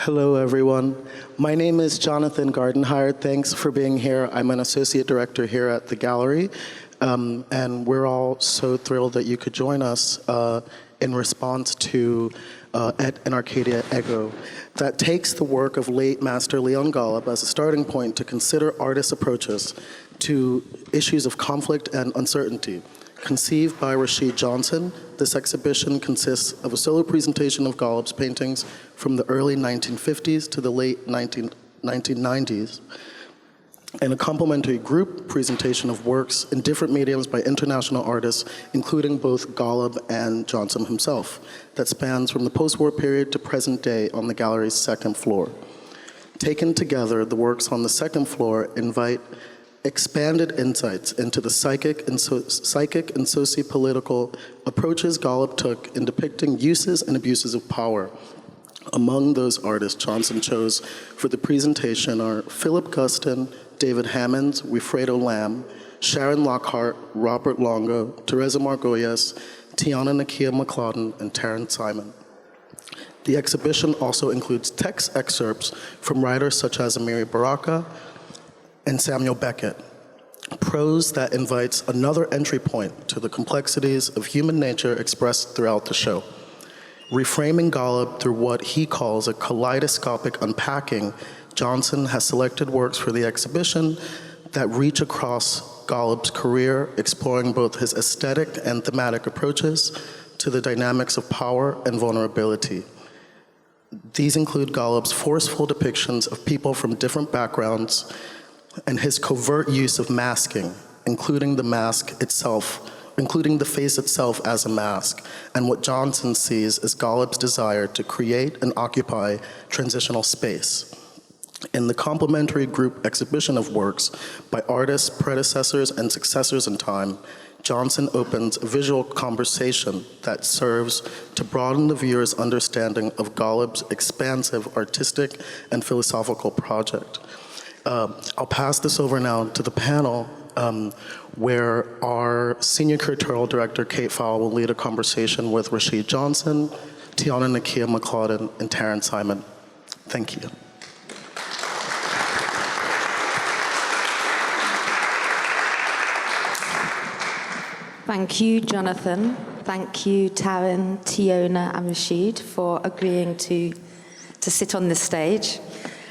Hello, everyone. My name is Jonathan Gardenhire. Thanks for being here. I'm an associate director here at the gallery, and we're all so thrilled that you could join us in response to In Arcadia Ego, that takes the work of late master Leon Golub as a starting point to consider artists' approaches to issues of conflict and uncertainty. Conceived by Rashid Johnson, this exhibition consists of a solo presentation of Golub's paintings from the early 1950s to the late 1990s, and a complementary group presentation of works in different mediums by international artists, including both Golub and Johnson himself, that spans from the post-war period to present day on the gallery's second floor. Taken together, the works on the second floor invite expanded insights into the psychic and socio-political approaches Golub took in depicting uses and abuses of power. Among those artists Johnson chose for the presentation are Philip Guston, David Hammonds, Wilfredo Lamb, Sharon Lockhart, Robert Longo, Teresa Margolles, Tiona Nekkia McClodden, and Taryn Simon. The exhibition also includes text excerpts from writers such as Amiri Baraka and Samuel Beckett, prose that invites another entry point to the complexities of human nature expressed throughout the show. Reframing Golub through what he calls a kaleidoscopic unpacking, Johnson has selected works for the exhibition that reach across Golub's career, exploring both his aesthetic and thematic approaches to the dynamics of power and vulnerability. These include Golub's forceful depictions of people from different backgrounds and his covert use of masking, including the mask itself, including the face itself as a mask, and what Johnson sees as Golub's desire to create and occupy transitional space. In the complementary group exhibition of works by artists, predecessors, and successors in time, Johnson opens a visual conversation that serves to broaden the viewer's understanding of Golub's expansive artistic and philosophical project. I'll pass this over now to the panel, where our senior curatorial director, Kate Fowle, will lead a conversation with Rashid Johnson, Tiona Nekkia McClodden, and Taryn Simon. Thank you. Thank you, Jonathan. Thank you, Taryn, Tiona, and Rashid for agreeing to sit on this stage.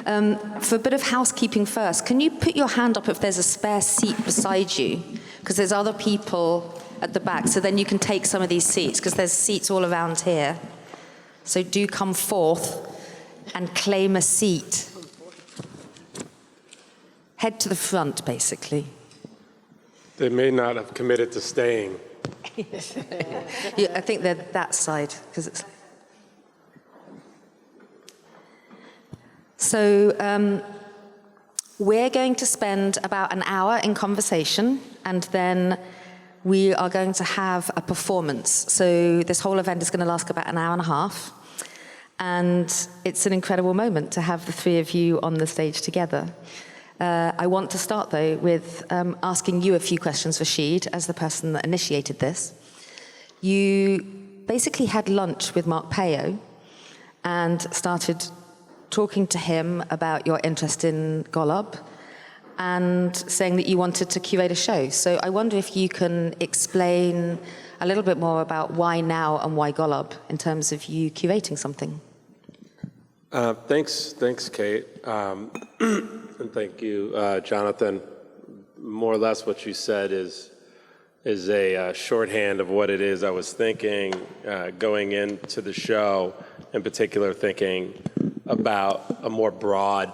For a bit of housekeeping first, can you put your hand up if there's a spare seat beside you? Because there's other people at the back, so then you can take some of these seats, because there's seats all around here. So do come forth and claim a seat. Head to the front, basically. They may not have committed to staying. Yeah, I think they're that side, because it's... So we're going to spend about an hour in conversation, and then we are going to have a performance. So this whole event is going to last about an hour and a half. And it's an incredible moment to have the three of you on the stage together. I want to start, though, with asking you a few questions, Rashid, as the person that initiated this. You basically had lunch with Mark Peo and started talking to him about your interest in Golub and saying that you wanted to curate a show. So I wonder if you can explain a little bit more about why now and why Golub in terms of you curating something. Thanks, Kate. And thank you, Jonathan. More or less what you said is a shorthand of what it is I was thinking going into the show, in particular thinking about a more broad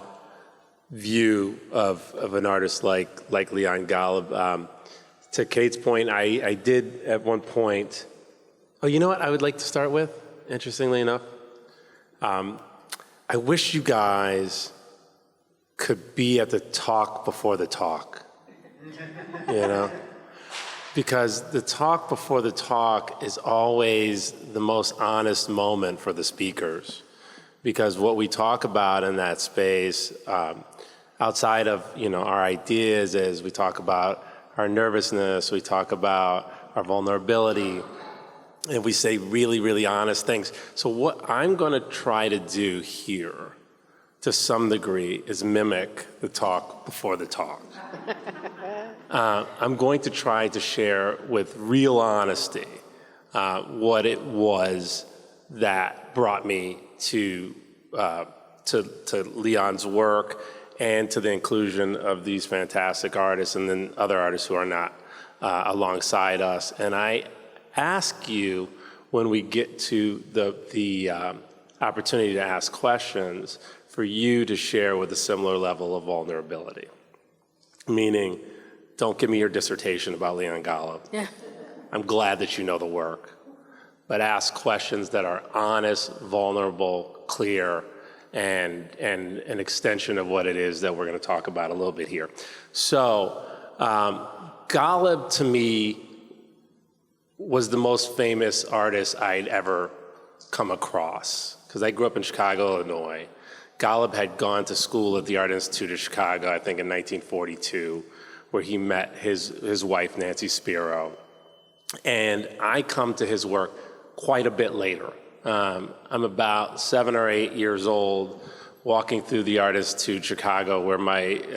view of an artist like Leon Golub. To Kate's point, I did at one point, oh, you know what I would like to start with, interestingly enough? I wish you guys could be at the talk before the talk, you know? Because the talk before the talk is always the most honest moment for the speakers. Because what we talk about in that space, outside of our ideas, is we talk about our nervousness, we talk about our vulnerability, and we say really, really honest things. So what I'm gonna try to do here to some degree, is mimic the talk before the talk. I'm going to try to share with real honesty what it was that brought me to Leon's work and to the inclusion of these fantastic artists and then other artists who are not alongside us. And I ask you, when we get to the opportunity to ask questions, for you to share with a similar level of vulnerability. Meaning, don't give me your dissertation about Leon Golub. Yeah. I'm glad that you know the work. But ask questions that are honest, vulnerable, clear, and an extension of what it is that we're going to talk about a little bit here. So, Golub, to me, was the most famous artist I'd ever come across, because I grew up in Chicago, Illinois. Golub had gone to school at the Art Institute of Chicago, I think in 1942, where he met his wife, Nancy Spiro. And I come to his work quite a bit later. I'm about 7 or 8 years old, walking through the Art Institute Chicago, where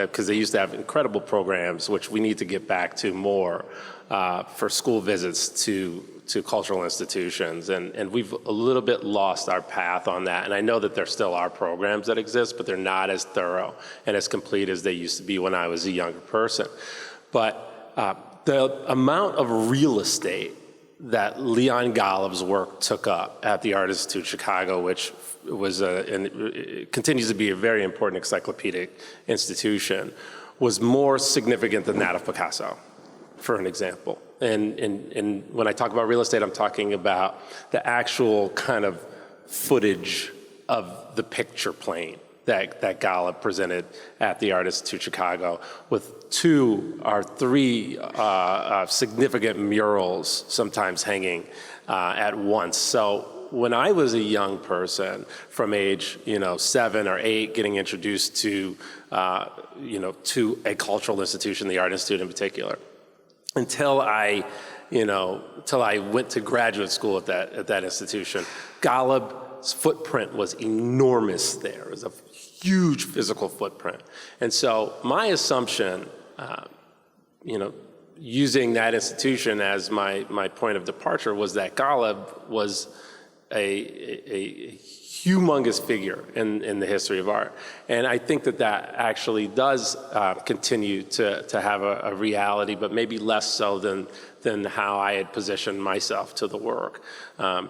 because they used to have incredible programs, which we need to get back to more, for school visits to cultural institutions. And we've a little bit lost our path on that. And I know that there still are programs that exist, but they're not as thorough and as complete as they used to be when I was a younger person. But the amount of real estate that Leon Golub's work took up at the Art Institute Chicago, which was and continues to be a very important encyclopedic institution, was more significant than that of Picasso, for an example. And when I talk about real estate, I'm talking about the actual kind of footage of the picture plane that Golub presented at the Art Institute Chicago, with 2 or 3 significant murals sometimes hanging at once. So when I was a young person, from age 7 or 8, getting introduced to to a cultural institution, the Art Institute in particular, until I went to graduate school at that institution, Golub's footprint was enormous there. It was a huge physical footprint. And so my assumption, using that institution as my point of departure, was that Golub was a humongous figure in the history of art. And I think that actually does continue to have a reality, but maybe less so than how I had positioned myself to the work,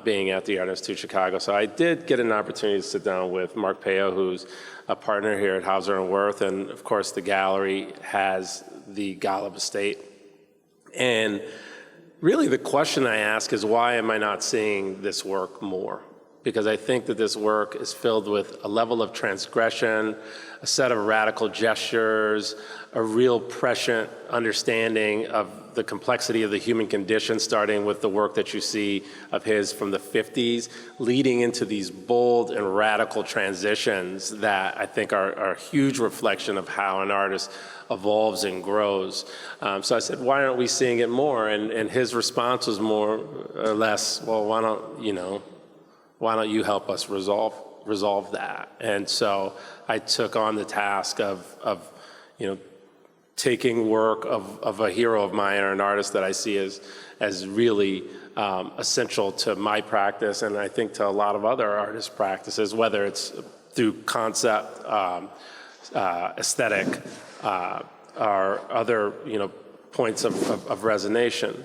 being at the Art Institute Chicago. So I did get an opportunity to sit down with Mark Peo, who's a partner here at Hauser Wirth, and of course the gallery has the Golub estate. And really the question I ask is, why am I not seeing this work more? Because I think that this work is filled with a level of transgression, a set of radical gestures, a real prescient understanding of the complexity of the human condition, starting with the work that you see of his from the 50s, leading into these bold and radical transitions that I think are a huge reflection of how an artist evolves and grows. So I said, why aren't we seeing it more? And his response was more or less, well, why don't you help us resolve that? And so I took on the task of taking work of a hero of mine or an artist that I see as really essential to my practice, and I think to a lot of other artists' practices, whether it's through concept, aesthetic, or other points of resonation.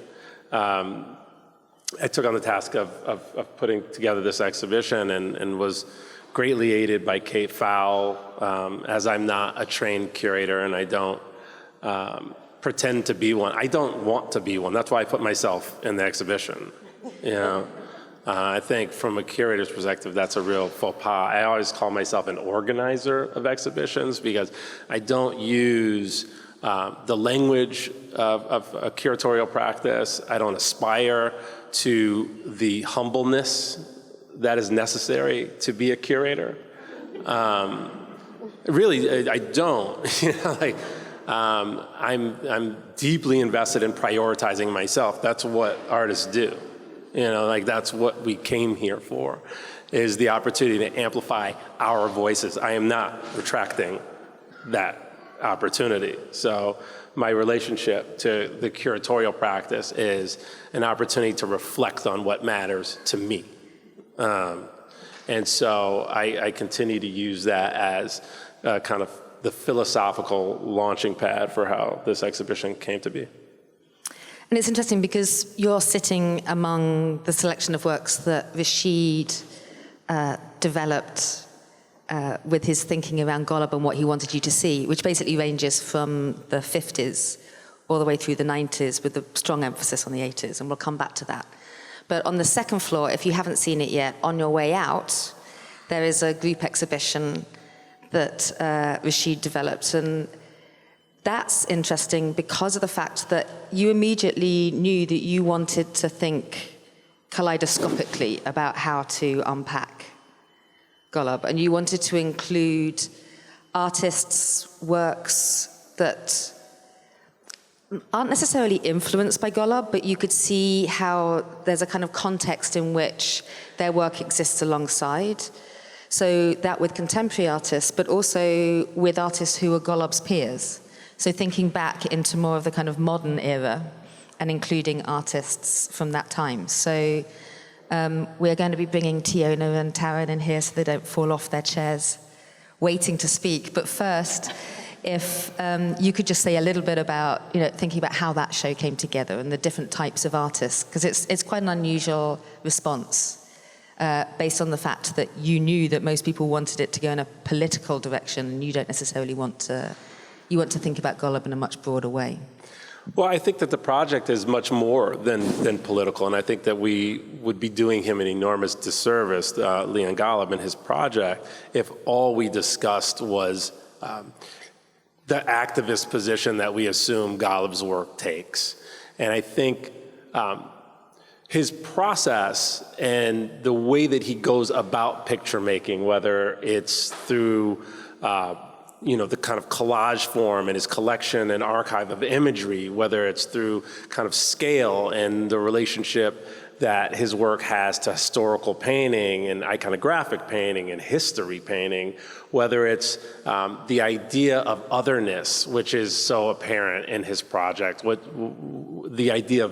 I took on the task of putting together this exhibition and was greatly aided by Kate Fowle, as I'm not a trained curator and I don't pretend to be one. I don't want to be one. That's why I put myself in the exhibition. I think from a curator's perspective, that's a real faux pas. I always call myself an organizer of exhibitions because I don't use the language of a curatorial practice. I don't aspire to the humbleness that is necessary to be a curator. Really, I don't. I'm deeply invested in prioritizing myself. That's what artists do. That's what we came here for. is the opportunity to amplify our voices. I am not retracting that opportunity. So my relationship to the curatorial practice is an opportunity to reflect on what matters to me. And so I continue to use that as kind of the philosophical launching pad for how this exhibition came to be. And it's interesting because you're sitting among the selection of works that Rashid developed with his thinking around Golub and what he wanted you to see, which basically ranges from the 50s all the way through the 90s with a strong emphasis on the 80s, and we'll come back to that. But on the second floor, if you haven't seen it yet, on your way out, there is a group exhibition that Rashid developed, and that's interesting because of the fact that you immediately knew that you wanted to think kaleidoscopically about how to unpack Golub, and you wanted to include artists' works that aren't necessarily influenced by Golub, but you could see how there's a kind of context in which their work exists alongside. So that with contemporary artists, but also with artists who are Golub's peers. So thinking back into more of the kind of modern era and including artists from that time. So we're going to be bringing Tiona and Taryn in here so they don't fall off their chairs waiting to speak. But first, if you could just say a little bit about, thinking about how that show came together and the different types of artists, because it's quite an unusual response based on the fact that you knew that most people wanted it to go in a political direction, and you don't necessarily want to. You want to think about Golub in a much broader way. Well, I think that the project is much more than political, and I think that we would be doing him an enormous disservice, Leon Golub, and his project, if all we discussed was the activist position that we assume Golub's work takes. And I think his process and the way that he goes about picture making, whether it's through the kind of collage form and his collection and archive of imagery, whether it's through kind of scale and the relationship that his work has to historical painting and iconographic painting and history painting, whether it's the idea of otherness, which is so apparent in his project, the idea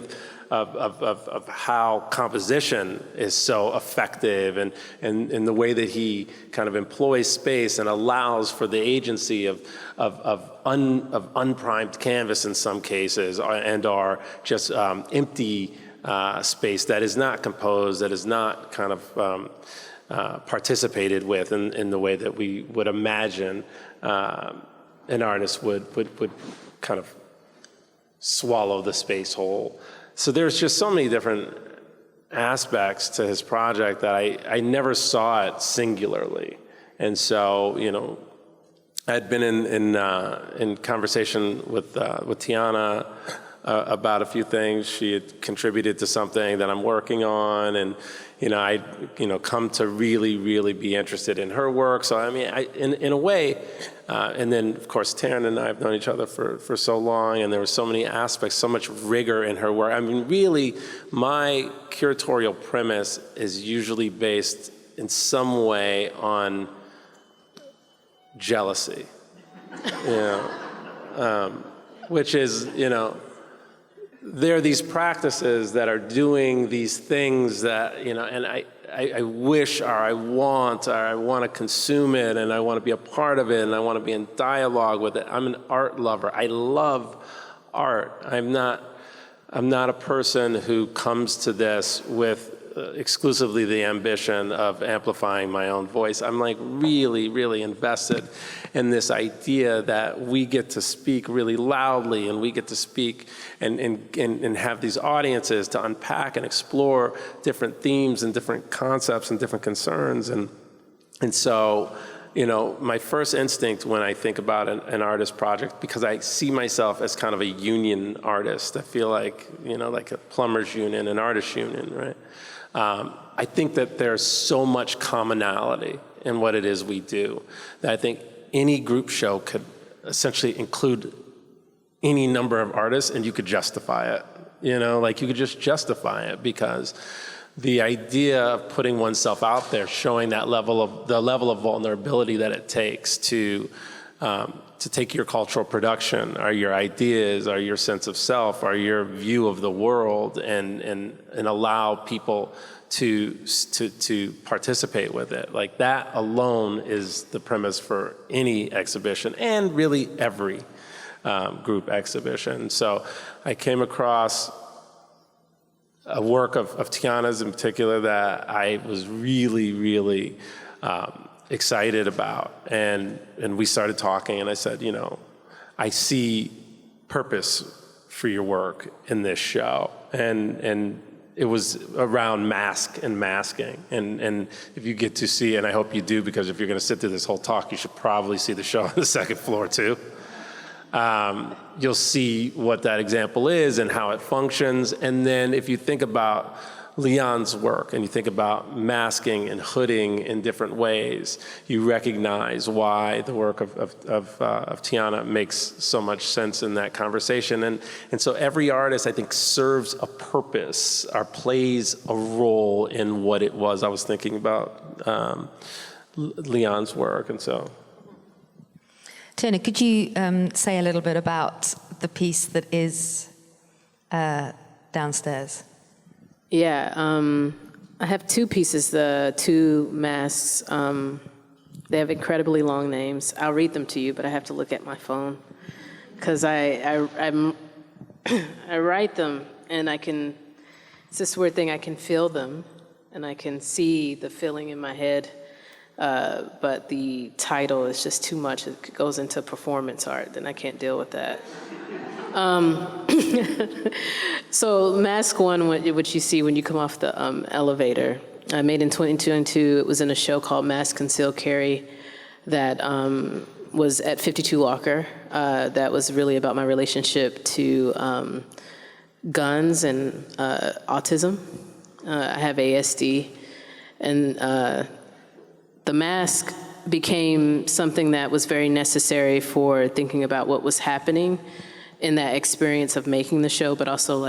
of how composition is so effective and the way that he kind of employs space and allows for the agency of unprimed canvas in some cases and are just empty space that is not composed, that is not kind of participated with in the way that we would imagine an artist would kind of swallow the space whole. So there's just so many different aspects to his project that I never saw it singularly. And so, I'd been in conversation with Tiona about a few things. She had contributed to something that I'm working on, and I come to really, really be interested in her work. So I mean, in a way, and then of course Taryn and I have known each other for so long, and there were so many aspects, so much rigor in her work. I mean, really, my curatorial premise is usually based in some way on jealousy, which is, there are these practices that are doing these things that, and I wish, or I want to consume it, and I want to be a part of it, and I want to be in dialogue with it. I'm an art lover. I love art. I'm not a person who comes to this with exclusively the ambition of amplifying my own voice. I'm like really, really invested in this idea that we get to speak really loudly, and we get to speak and have these audiences to unpack and explore different themes and different concepts and different concerns. And so, my first instinct when I think about an artist project, because I see myself as kind of a union artist, I feel like, like a plumber's union, an artist union, right? I think that there's so much commonality in what it is we do that I think any group show could essentially include any number of artists and you could justify it. You could just justify it because the idea of putting oneself out there, showing the level of vulnerability that it takes to take your cultural production, or your ideas, or your sense of self, or your view of the world, and allow people to participate with it. Like, that alone is the premise for any exhibition, and really every group exhibition. So I came across a work of Tiona's in particular that I was really, really excited about. And we started talking, and I said, I see purpose for your work in this show. And it was around mask and masking. And if you get to see, and I hope you do, because if you're gonna sit through this whole talk, you should probably see the show on the second floor too. You'll see what that example is and how it functions. And then if you think about Leon's work and you think about masking and hooding in different ways, you recognize why the work of Tiona makes so much sense in that conversation. And so every artist, I think, serves a purpose or plays a role in what it was I was thinking about Leon's work. And so... Tiona, could you say a little bit about the piece that is downstairs? Yeah, I have two pieces, the two masks. They have incredibly long names. I'll read them to you, but I have to look at my phone because I write them, and it's this weird thing, I can feel them, and I can see the feeling in my head. But the title is just too much. It goes into performance art, and I can't deal with that. So mask one, which you see when you come off the elevator, I made in 2022. It was in a show called Mask Conceal Carry that was at 52 Walker. That was really about my relationship to guns and autism. I have ASD, and the mask became something that was very necessary for thinking about what was happening in that experience of making the show, but also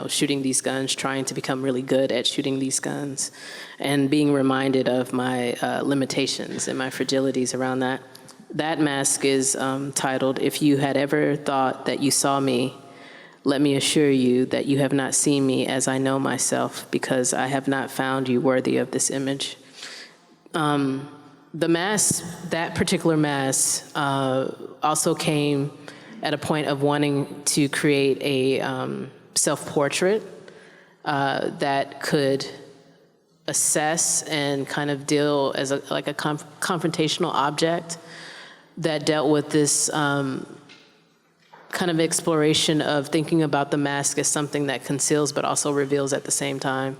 shooting these guns, trying to become really good at shooting these guns, and being reminded of my limitations and my fragilities around that. That mask is titled, "If You Had Ever Thought That You Saw Me, Let Me Assure You That You Have Not Seen Me As I Know Myself, because I have not found you worthy of this image." The mask, that particular mask, also came at a point of wanting to create a self-portrait that could assess and kind of deal as a confrontational object that dealt with this kind of exploration of thinking about the mask as something that conceals but also reveals at the same time.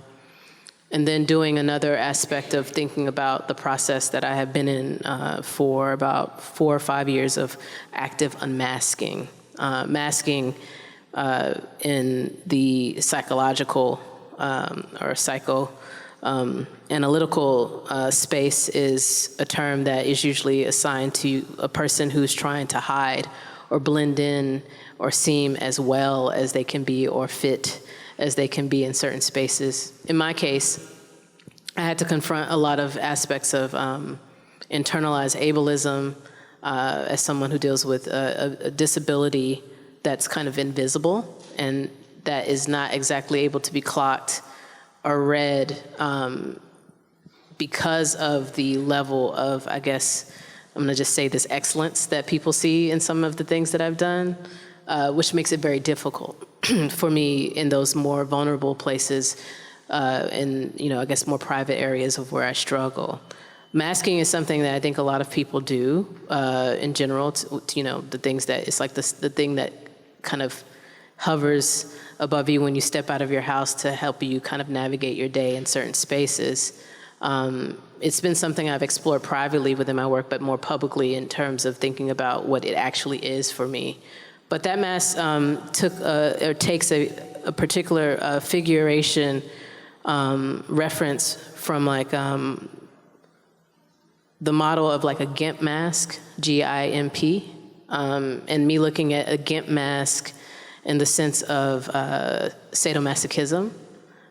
And then doing another aspect of thinking about the process that I have been in for about 4 or 5 years of active unmasking. Masking in the psychological or psychoanalytical space is a term that is usually assigned to a person who's trying to hide or blend in or seem as well as they can be or fit as they can be in certain spaces. In my case, I had to confront a lot of aspects of internalized ableism as someone who deals with a disability that's kind of invisible and that is not exactly able to be clocked or read because of the level of, I guess, I'm gonna just say this excellence that people see in some of the things that I've done, which makes it very difficult for me in those more vulnerable places and I guess more private areas of where I struggle. Masking is something that I think a lot of people do in general. The things that it's like the thing that kind of hovers above you when you step out of your house to help you kind of navigate your day in certain spaces. It's been something I've explored privately within my work, but more publicly in terms of thinking about what it actually is for me. But that mask takes a particular figuration reference from the model of a GIMP mask, GIMP, and me looking at a GIMP mask in the sense of sadomasochism,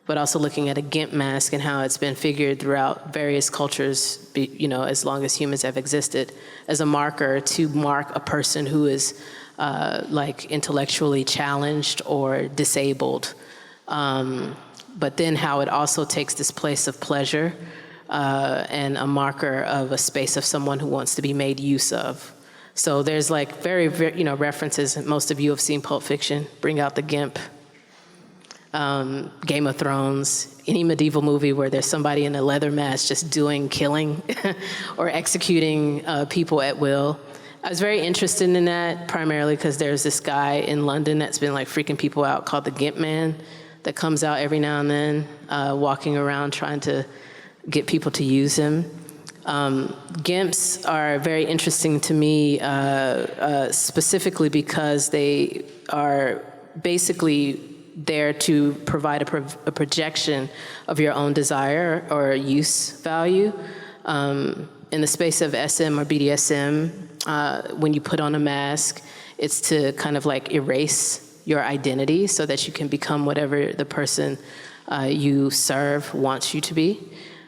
but also looking at a GIMP mask and how it's been figured throughout various cultures, as long as humans have existed, as a marker to mark a person who is intellectually challenged or disabled. But then how it also takes this place of pleasure and a marker of a space of someone who wants to be made use of. So there's very references. Most of you have seen Pulp Fiction, bring out the GIMP. Game of Thrones, any medieval movie where there's somebody in a leather mask just killing or executing people at will. I was very interested in that primarily because there's this guy in London that's been freaking people out called the GIMP Man that comes out every now and then, walking around trying to get people to use him. GIMPs are very interesting to me specifically because they are basically there to provide a projection of your own desire or use value. In the space of SM or BDSM, when you put on a mask, it's to kind of erase your identity so that you can become whatever the person you serve wants you to be.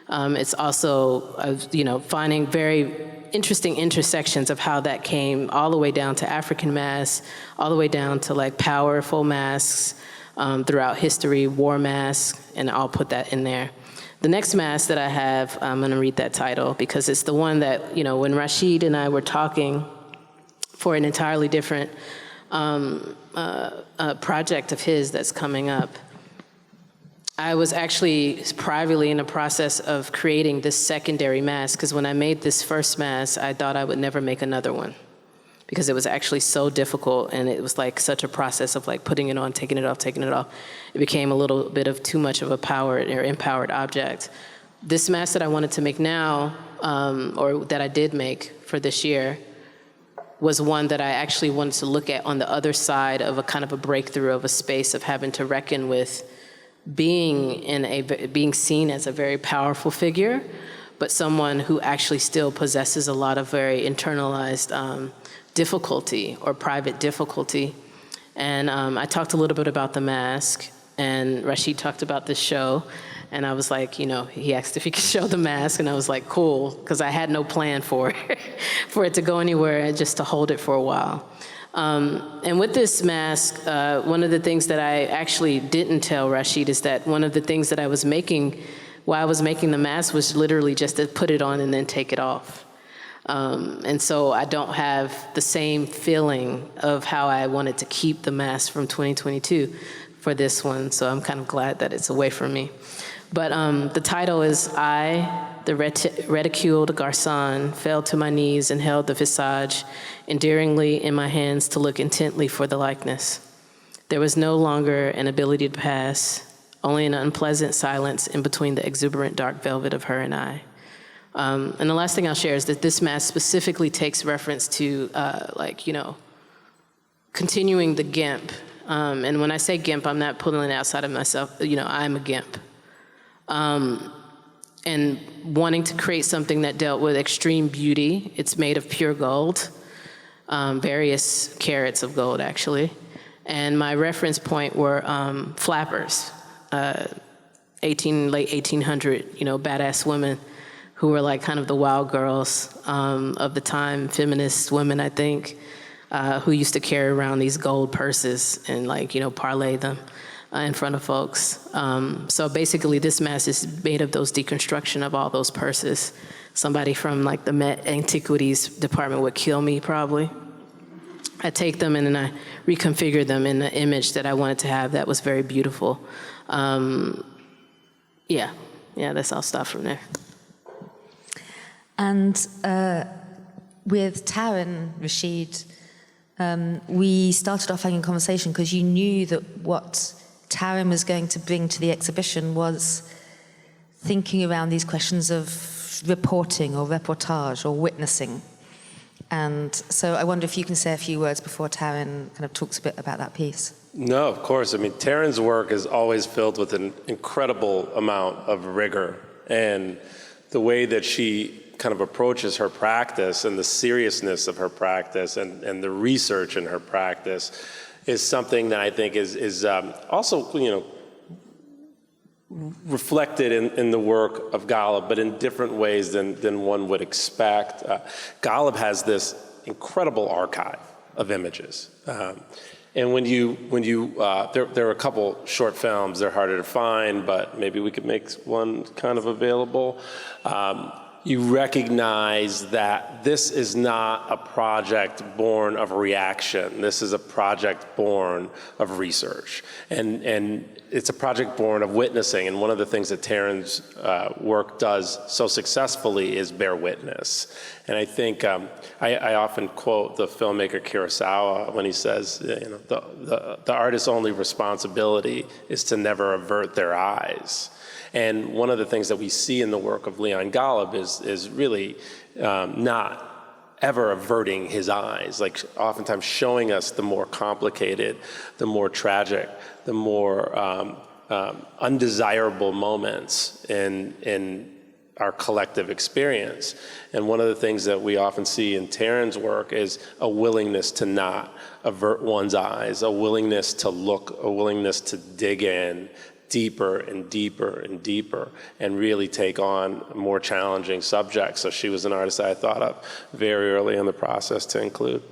It's also, finding very interesting intersections of how that came all the way down to African masks, all the way down to powerful masks throughout history, war masks, and I'll put that in there. The next mask that I have, I'm going to read that title because it's the one that, when Rashid and I were talking for an entirely different project of his that's coming up, I was actually privately in the process of creating this secondary mask because when I made this first mask, I thought I would never make another one because it was actually so difficult and it was such a process of putting it on, taking it off, taking it off. It became a little bit of too much of a powered or empowered object. This mask that I wanted to make now, or that I did make for this year, was one that I actually wanted to look at on the other side of a kind of a breakthrough of a space of having to reckon with being seen as a very powerful figure, but someone who actually still possesses a lot of very internalized difficulty or private difficulty. And I talked a little bit about the mask, and Rashid talked about this show, and I was he asked if he could show the mask, and I was cool, because I had no plan for it, for it to go anywhere, and just to hold it for a while. And with this mask, one of the things that I actually didn't tell Rashid is that one of the things that I was making while I was making the mask was literally just to put it on and then take it off. And so I don't have the same feeling of how I wanted to keep the mask from 2022 for this one, so I'm kind of glad that it's away from me. But the title is I, the ridiculed garçon, fell to my knees and held the visage endearingly in my hands to look intently for the likeness. There was no longer an ability to pass, only an unpleasant silence in between the exuberant dark velvet of her and I. And the last thing I'll share is that this mask specifically takes reference to, continuing the GIMP. And when I say GIMP, I'm not pulling it outside of myself. I'm a GIMP. And wanting to create something that dealt with extreme beauty. It's made of pure gold, various carats of gold, actually. And my reference point were flappers, late 1800, badass women who were kind of the wild girls of the time, feminist women, I think, who used to carry around these gold purses and parlay them in front of folks. So basically this mask is made of those deconstruction of all those purses. Somebody from the Met Antiquities department would kill me probably. I take them and then I reconfigure them in the image that I wanted to have that was very beautiful. Yeah, that's all stuff from there. And with Taryn, Rashid, we started off having a conversation because you knew that what Taryn was going to bring to the exhibition was thinking around these questions of reporting or reportage or witnessing. And so I wonder if you can say a few words before Taryn kind of talks a bit about that piece. No, of course. I mean, Taryn's work is always filled with an incredible amount of rigor, and the way that she kind of approaches her practice and the seriousness of her practice and the research in her practice is something that I think is also, reflected in the work of Golub, but in different ways than one would expect. Golub has this incredible archive of images. And when you there are a couple short films, they're harder to find, but maybe we could make one kind of available. You recognize that this is not a project born of reaction. This is a project born of research. And it's a project born of witnessing. And one of the things that Taryn's work does so successfully is bear witness. And I think I often quote the filmmaker Kurosawa when he says, the artist's only responsibility is to never avert their eyes. And one of the things that we see in the work of Leon Golub is really not ever averting his eyes, like oftentimes showing us the more complicated, the more tragic, the more undesirable moments in our collective experience. And one of the things that we often see in Taryn's work is a willingness to not avert one's eyes, a willingness to look, a willingness to dig in deeper and deeper and deeper and really take on more challenging subjects. So she was an artist I thought of very early in the process to include.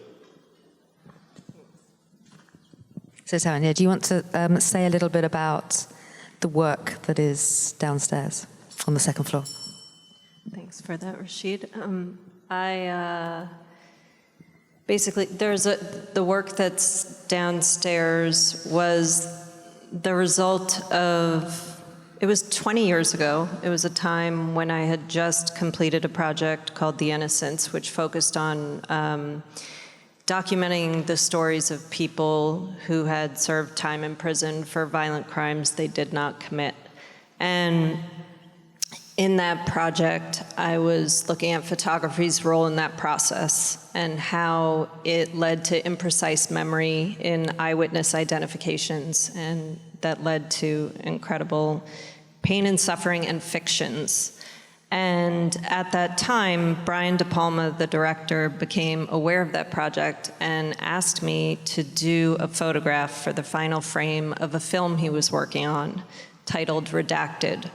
So Taryn, do you want to say a little bit about the work that is downstairs on the second floor? Thanks for that, Rashid. Basically, the work that's downstairs was the result of, it was 20 years ago. It was a time when I had just completed a project called The Innocents, which focused on documenting the stories of people who had served time in prison for violent crimes they did not commit. And in that project, I was looking at photography's role in that process and how it led to imprecise memory in eyewitness identifications, and that led to incredible pain and suffering and fictions. And at that time, Brian De Palma, the director, became aware of that project and asked me to do a photograph for the final frame of a film he was working on titled Redacted,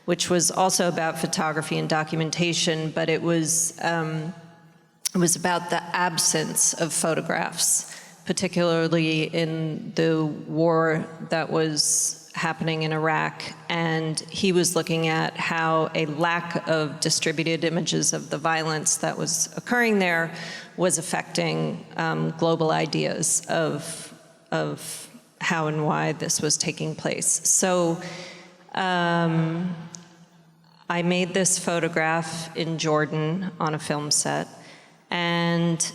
which was also about photography and documentation, but it was about the absence of photographs, particularly in the war that was happening in Iraq. And he was looking at how a lack of distributed images of the violence that was occurring there was affecting global ideas of how and why this was taking place. So I made this photograph in Jordan on a film set, and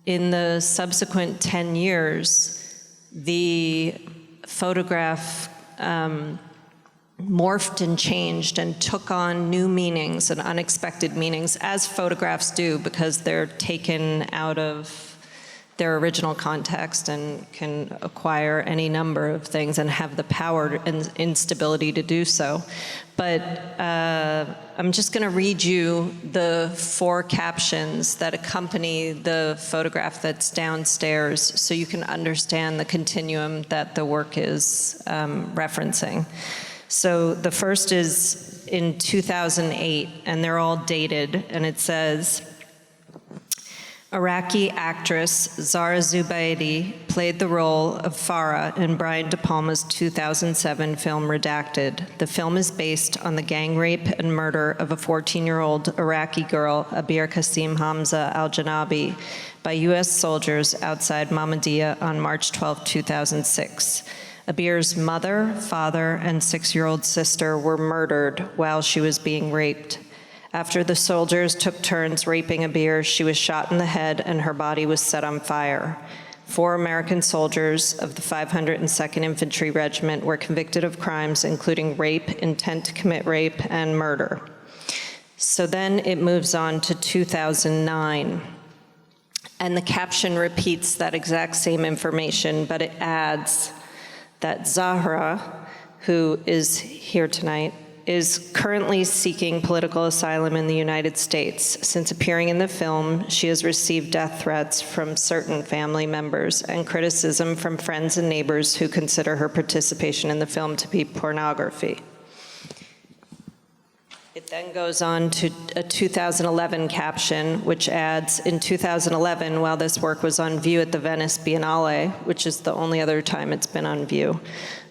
in the subsequent 10 years, the photograph morphed and changed and took on new meanings and unexpected meanings, as photographs do, because they're taken out of their original context and can acquire any number of things and have the power and instability to do so. But I'm just going to read you the 4 captions that accompany the photograph that's downstairs so you can understand the continuum that the work is referencing. So the first is in 2008, and they're all dated, and it says, Iraqi actress Zahra Alzubaidi played the role of Farah in Brian De Palma's 2007 film Redacted. The film is based on the gang rape and murder of a 14-year-old Iraqi girl, Abir Qasim Hamza al-Janabi, by U.S. soldiers outside Mahmudiyah on March 12, 2006. Abir's mother, father, and 6-year-old sister were murdered while she was being raped. After the soldiers took turns raping Abir, she was shot in the head and her body was set on fire. 4 American soldiers of the 502nd Infantry Regiment were convicted of crimes including rape, intent to commit rape, and murder. So then it moves on to 2009. And the caption repeats that exact same information, but it adds that Zahra, who is here tonight, is currently seeking political asylum in the United States. Since appearing in the film, she has received death threats from certain family members and criticism from friends and neighbors who consider her participation in the film to be pornography. It then goes on to a 2011 caption, which adds, in 2011, while this work was on view at the Venice Biennale, which is the only other time it's been on view,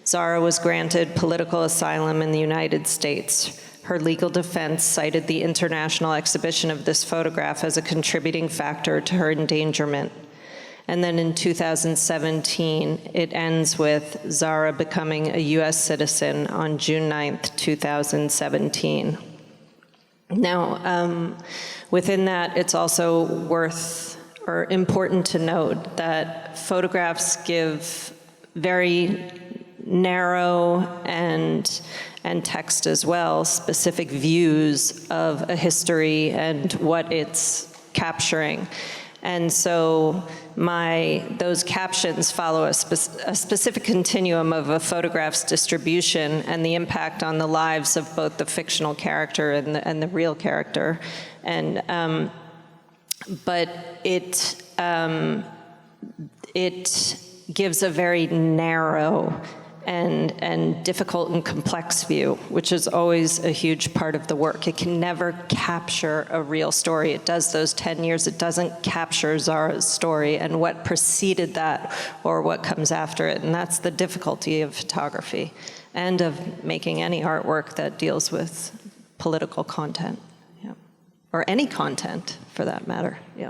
Zahra was granted political asylum in the United States. Her legal defense cited the international exhibition of this photograph as a contributing factor to her endangerment. And then in 2017, it ends with Zahra becoming a US citizen on June 9th, 2017. Now, within that, it's also important to note that photographs give very narrow and text as well, specific views of a history and what it's capturing. And so those captions follow a specific continuum of a photograph's distribution and the impact on the lives of both the fictional character and the real character. And but it gives a very narrow and difficult and complex view, which is always a huge part of the work. It can never capture a real story. It does those 10 years. It doesn't capture Zahra's story and what preceded that or what comes after it. And that's the difficulty of photography and of making any artwork that deals with political content, or any content for that matter. Yeah,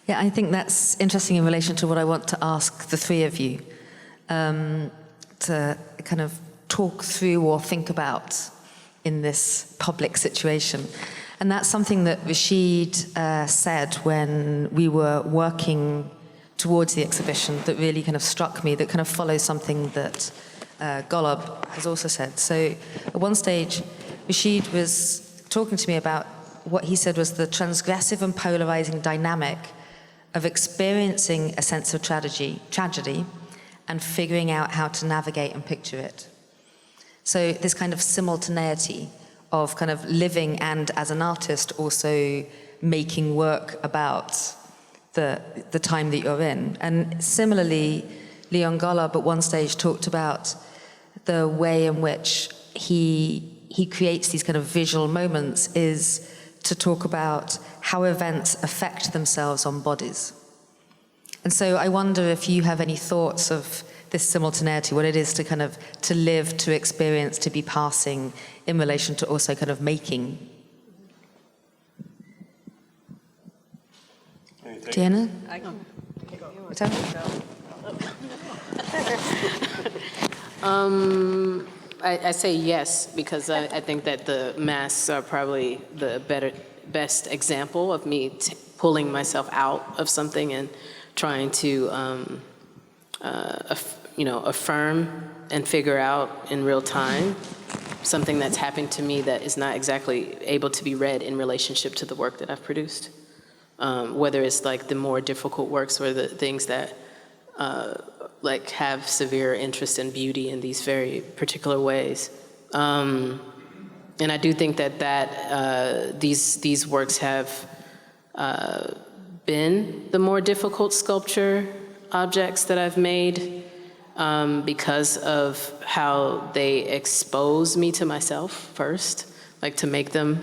I think that's interesting in relation to what I want to ask the three of you. To kind of talk through or think about in this public situation. And that's something that Rashid said when we were working towards the exhibition that really kind of struck me, that kind of follows something that Golub has also said. So at one stage, Rashid was talking to me about what he said was the transgressive and polarizing dynamic of experiencing a sense of tragedy, and figuring out how to navigate and picture it. So this kind of simultaneity of kind of living and, as an artist, also making work about the time that you're in. And similarly, Leon Golub at one stage talked about the way in which he creates these kind of visual moments is to talk about how events affect themselves on bodies. And so I wonder if you have any thoughts of this simultaneity, what it is to kind of to live, to experience, to be passing in relation to also kind of making. Tiona? I say yes, because I think that the masks are probably the best example of me pulling myself out of something and trying to affirm and figure out in real time something that's happened to me that is not exactly able to be read in relationship to the work that I've produced. Whether it's like the more difficult works or the things that like have severe interest in beauty in these very particular ways. And I do think that these works have been the more difficult sculpture objects that I've made because of how they expose me to myself first. Like to make them,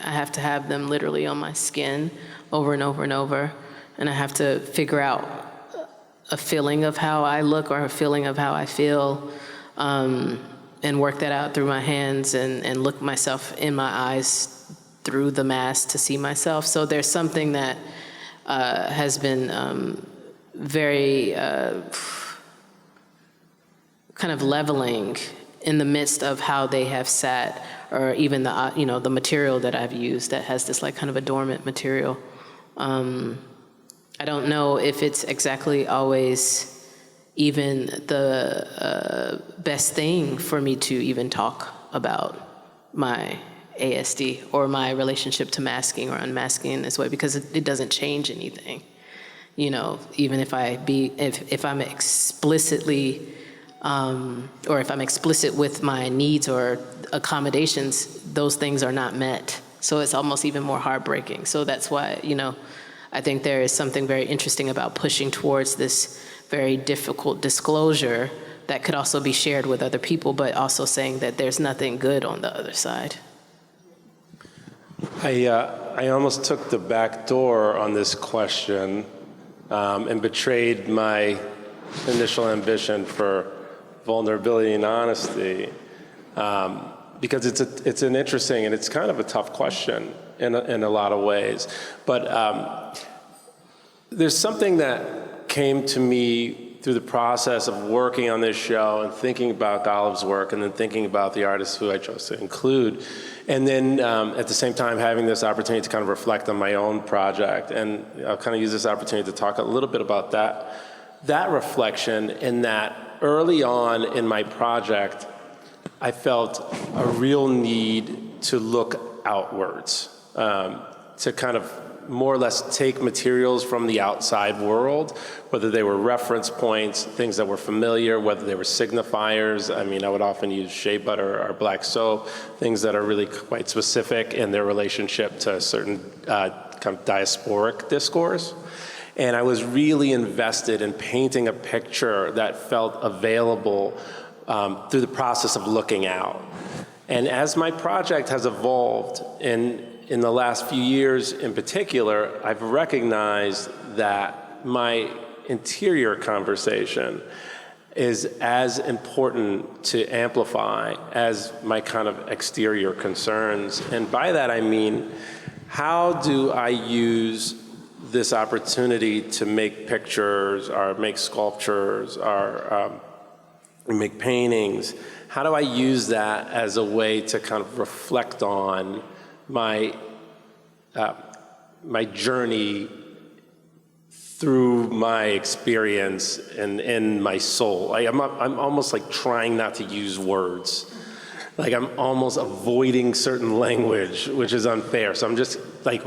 I have to have them literally on my skin over and over and over. And I have to figure out a feeling of how I look or a feeling of how I feel and work that out through my hands and look myself in my eyes through the mask to see myself. So there's something that has been very kind of leveling in the midst of how they have sat, or even the material that I've used that has this like kind of a dormant material. I don't know if it's exactly always even the best thing for me to even talk about my ASD or my relationship to masking or unmasking in this way, because it doesn't change anything. Even if I'm explicitly, or if I'm explicit with my needs or accommodations, those things are not met. So it's almost even more heartbreaking. So that's why, I think there is something very interesting about pushing towards this very difficult disclosure, that could also be shared with other people, but also saying that there's nothing good on the other side. I almost took the back door on this question and betrayed my initial ambition for vulnerability and honesty, because it's an interesting and it's kind of a tough question in a lot of ways. But there's something that came to me through the process of working on this show and thinking about Golub's work and then thinking about the artists who I chose to include. And then at the same time having this opportunity to kind of reflect on my own project. And I'll kind of use this opportunity to talk a little bit about that reflection, in that early on in my project, I felt a real need to look outwards, to kind of more or less take materials from the outside world, whether they were reference points, things that were familiar, whether they were signifiers. I mean, I would often use shea butter or black soap, things that are really quite specific in their relationship to a certain kind of diasporic discourse. And I was really invested in painting a picture that felt available through the process of looking out. And as my project has evolved, in the last few years in particular, I've recognized that my interior conversation is as important to amplify as my kind of exterior concerns. And by that I mean, how do I use this opportunity to make pictures or make sculptures or make paintings? How do I use that as a way to kind of reflect on my journey through my experience and in my soul? I'm almost like trying not to use words. Like I'm almost avoiding certain language, which is unfair. So I'm just like,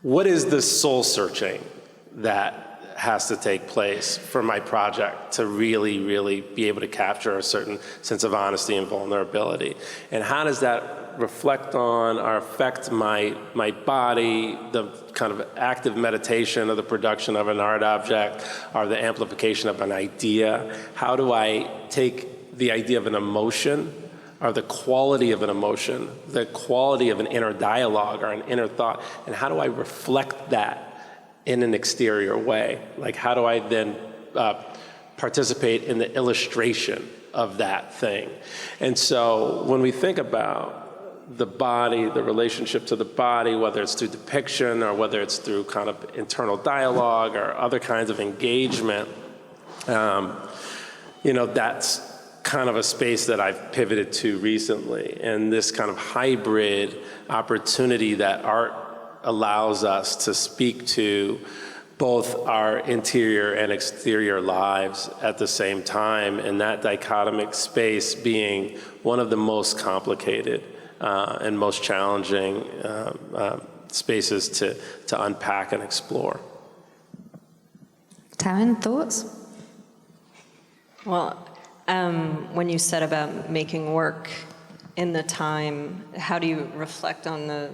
what is the soul searching that has to take place for my project to really, really be able to capture a certain sense of honesty and vulnerability? And how does that reflect on or affect my body, the kind of active meditation of the production of an art object, or the amplification of an idea? How do I take the idea of an emotion, or the quality of an emotion, the quality of an inner dialogue or an inner thought, and how do I reflect that in an exterior way? Like, how do I then participate in the illustration of that thing? And so when we think about the body, the relationship to the body, whether it's through depiction or whether it's through kind of internal dialogue or other kinds of engagement, that's kind of a space that I've pivoted to recently. And this kind of hybrid opportunity that art allows us to speak to both our interior and exterior lives at the same time, and that dichotomic space being one of the most complicated and most challenging spaces to unpack and explore. Taryn, thoughts? Well, when you said about making work in the time, how do you reflect on the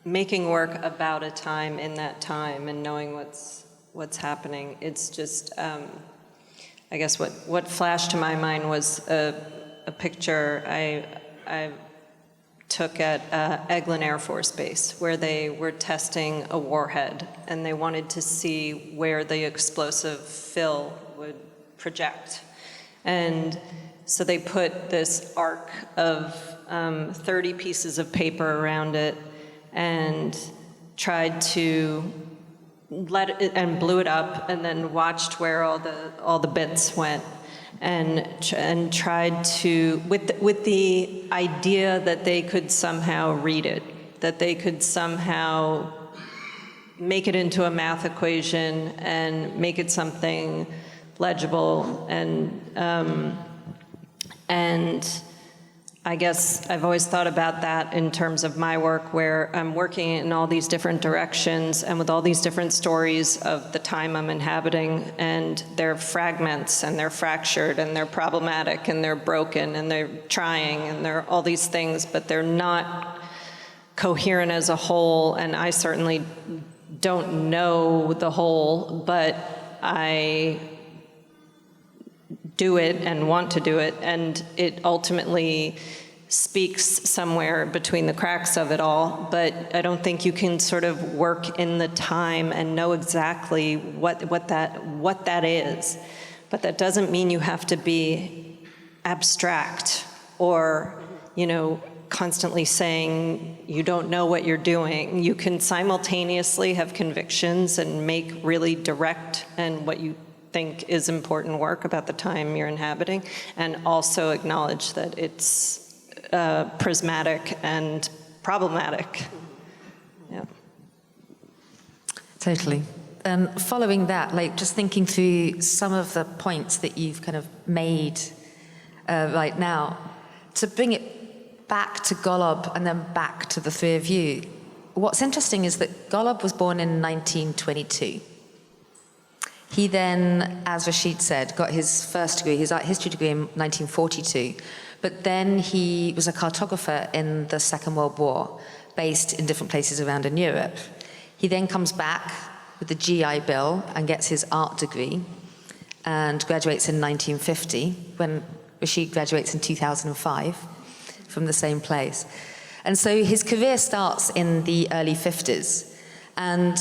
making work about a time in that time and knowing what's happening? It's just, I guess what flashed to my mind was a picture I took at Eglin Air Force Base, where they were testing a warhead, and they wanted to see where the explosive fill would project. And so they put this arc of 30 pieces of paper around it and tried to let it, and blew it up, and then watched where all the bits went, and tried to, with the idea that they could somehow read it, that they could somehow make it into a math equation and make it something legible. And I guess I've always thought about that in terms of my work, where I'm working in all these different directions and with all these different stories of the time I'm inhabiting, and they're fragments, and they're fractured, and they're problematic, and they're broken, and they're trying, and they're all these things, but they're not coherent as a whole. And I certainly don't know the whole, but I do it and want to do it, and it ultimately speaks somewhere between the cracks of it all, but I don't think you can sort of work in the time and know exactly what that is. But that doesn't mean you have to be abstract or, constantly saying you don't know what you're doing. You can simultaneously have convictions and make really direct and what you think is important work about the time you're inhabiting, and also acknowledge that it's prismatic and problematic. Yeah. Totally. And following that, just thinking through some of the points that you've kind of made right now, to bring it back to Golub and then back to the three of you, what's interesting is that Golub was born in 1922. He then, as Rashid said, got his first degree, his art history degree in 1942, but then he was a cartographer in the Second World War, based in different places around in Europe. He then comes back with the GI Bill and gets his art degree and graduates in 1950, when Rashid graduates in 2005 from the same place. And so his career starts in the early 50s. And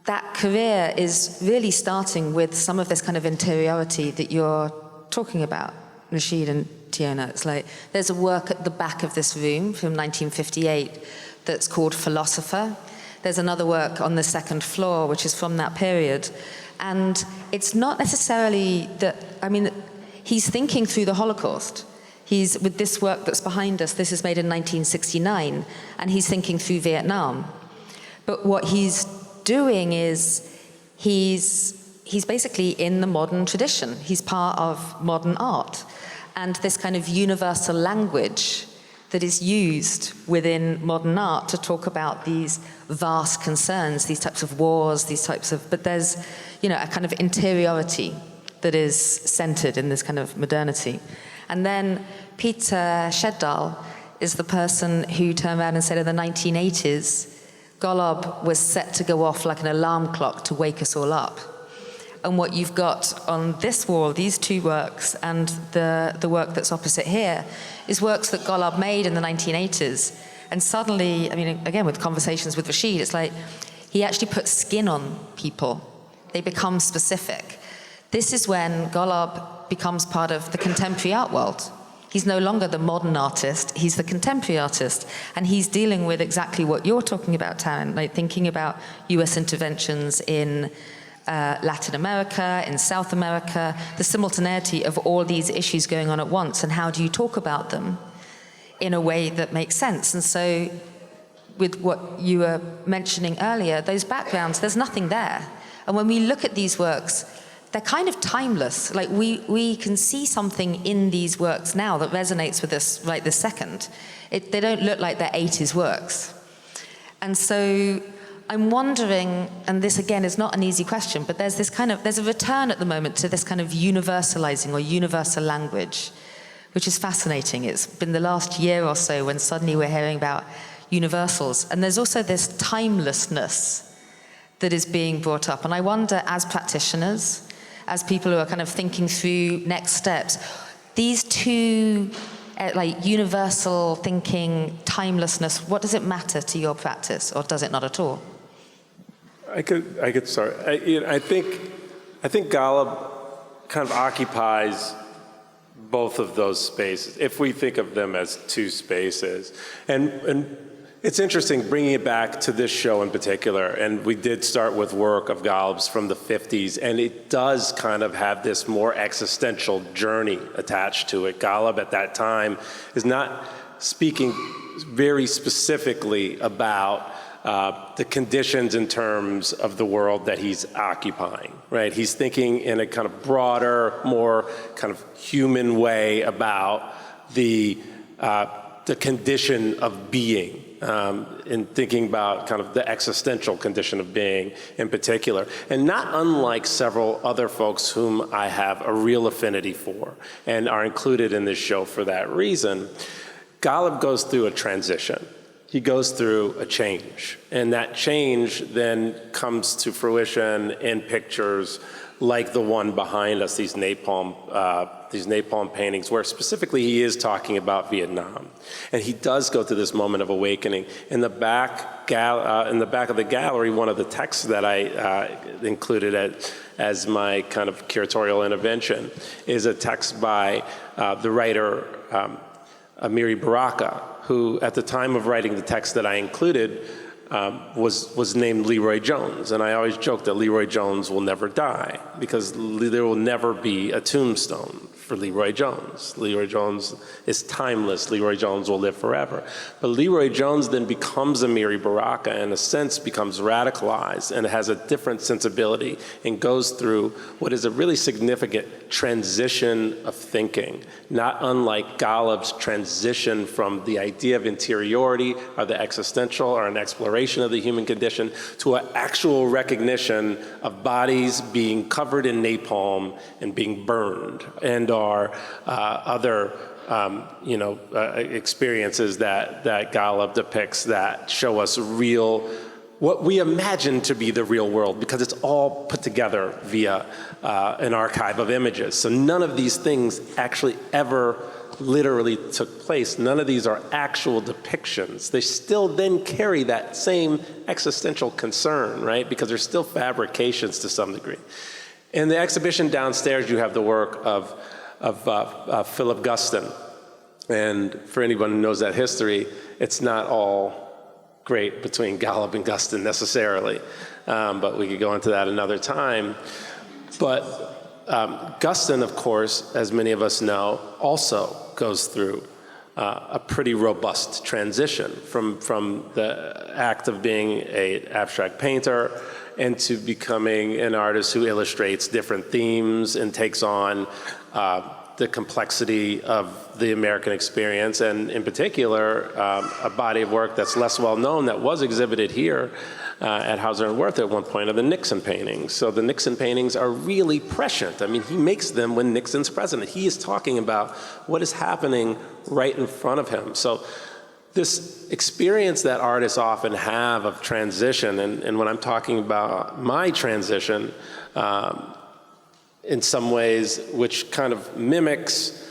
that career is really starting with some of this kind of interiority that you're talking about, Rashid and Tiona. It's like, there's a work at the back of this room from 1958 that's called Philosopher. There's another work on the second floor, which is from that period. And it's not necessarily that, he's thinking through the Holocaust. He's, with this work that's behind us, this is made in 1969, and he's thinking through Vietnam. But what he's doing is, he's basically in the modern tradition. He's part of modern art. And this kind of universal language that is used within modern art to talk about these vast concerns, these types of wars, but there's, a kind of interiority that is centered in this kind of modernity. And then Peter Sheddal is the person who turned around and said in the 1980s, Golub was set to go off like an alarm clock to wake us all up. And what you've got on this wall, these two works, and the work that's opposite here, is works that Golub made in the 1980s. And suddenly, again, with conversations with Rashid, it's like he actually puts skin on people. They become specific. This is when Golub becomes part of the contemporary art world. He's no longer the modern artist, he's the contemporary artist. And he's dealing with exactly what you're talking about, Taryn, like thinking about US interventions in Latin America, in South America, the simultaneity of all these issues going on at once, and how do you talk about them in a way that makes sense? And so, with what you were mentioning earlier, those backgrounds, there's nothing there. And when we look at these works, they're kind of timeless. Like, we can see something in these works now that resonates with us right this second. They don't look like they're 80s works. And so, I'm wondering, and this again is not an easy question, but there's a return at the moment to this kind of universalizing or universal language, which is fascinating. It's been the last year or so when suddenly we're hearing about universals. And there's also this timelessness that is being brought up. And I wonder, as practitioners, as people who are kind of thinking through next steps, these two, like universal thinking, timelessness, what does it matter to your practice, or does it not at all? I could start. I think Golub kind of occupies both of those spaces, if we think of them as two spaces. And it's interesting bringing it back to this show in particular, and we did start with work of Golub's from the 50s, and it does kind of have this more existential journey attached to it. Golub at that time is not speaking very specifically about the conditions in terms of the world that he's occupying, right? He's thinking in a kind of broader, more kind of human way about the condition of being, in thinking about kind of the existential condition of being in particular. And not unlike several other folks whom I have a real affinity for and are included in this show for that reason, Golub goes through a transition. He goes through a change, and that change then comes to fruition in pictures like the one behind us, these napalm paintings, where specifically he is talking about Vietnam. And he does go through this moment of awakening. In the back of the gallery, one of the texts that I included as my kind of curatorial intervention is a text by the writer Amiri Baraka, who at the time of writing the text that I included was named Leroy Jones. And I always joke that Leroy Jones will never die, because there will never be a tombstone for Leroy Jones. Leroy Jones is timeless. Leroy Jones will live forever. But Leroy Jones then becomes Amiri Baraka, and in a sense becomes radicalized and has a different sensibility and goes through what is a really significant transition of thinking, not unlike Golub's transition from the idea of interiority or the existential or an exploration of the human condition to an actual recognition of bodies being covered in napalm and being burned, and our other experiences that Golub depicts that show us what we imagine to be the real world, because it's all put together via an archive of images. So none of these things actually ever literally took place. None of these are actual depictions. They still then carry that same existential concern, right? Because they're still fabrications to some degree. In the exhibition downstairs, you have the work of Philip Guston. And for anyone who knows that history, it's not all great between Golub and Guston necessarily. But we could go into that another time. But Guston, of course, as many of us know, also goes through a pretty robust transition from the act of being an abstract painter into becoming an artist who illustrates different themes and takes on the complexity of the American experience, and in particular, a body of work that's less well known that was exhibited here at Hauser Wirth at one point, of the Nixon paintings. So the Nixon paintings are really prescient. I mean, he makes them when Nixon's president. He is talking about what is happening right in front of him. So this experience that artists often have of transition, and when I'm talking about my transition, in some ways, which kind of mimics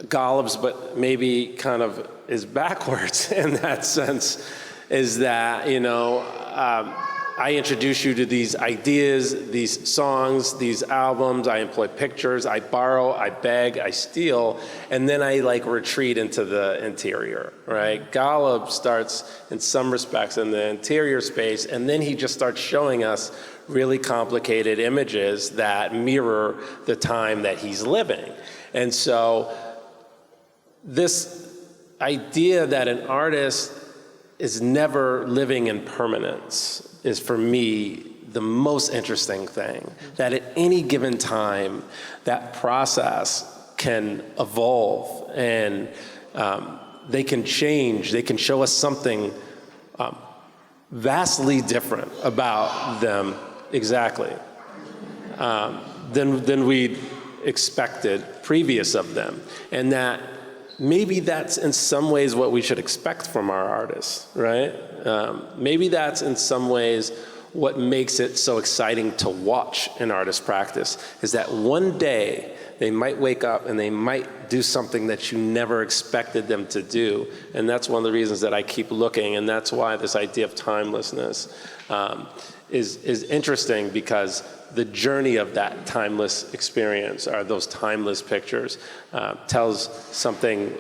Golub's, but maybe kind of is backwards in that sense, is that, I introduce you to these ideas, these songs, these albums, I employ pictures, I borrow, I beg, I steal, and then I retreat into the interior, right? Golub starts in some respects in the interior space, and then he just starts showing us really complicated images that mirror the time that he's living. And so this idea that an artist is never living in permanence is, for me, the most interesting thing. That at any given time, that process can evolve, and they can change. They can show us something vastly different about them, exactly, than we'd expected previous of them. And that maybe that's in some ways what we should expect from our artists, right? Maybe that's in some ways what makes it so exciting to watch an artist's practice, is that one day they might wake up and they might do something that you never expected them to do. And that's one of the reasons that I keep looking, and that's why this idea of timelessness is interesting, because the journey of that timeless experience, or those timeless pictures, tells something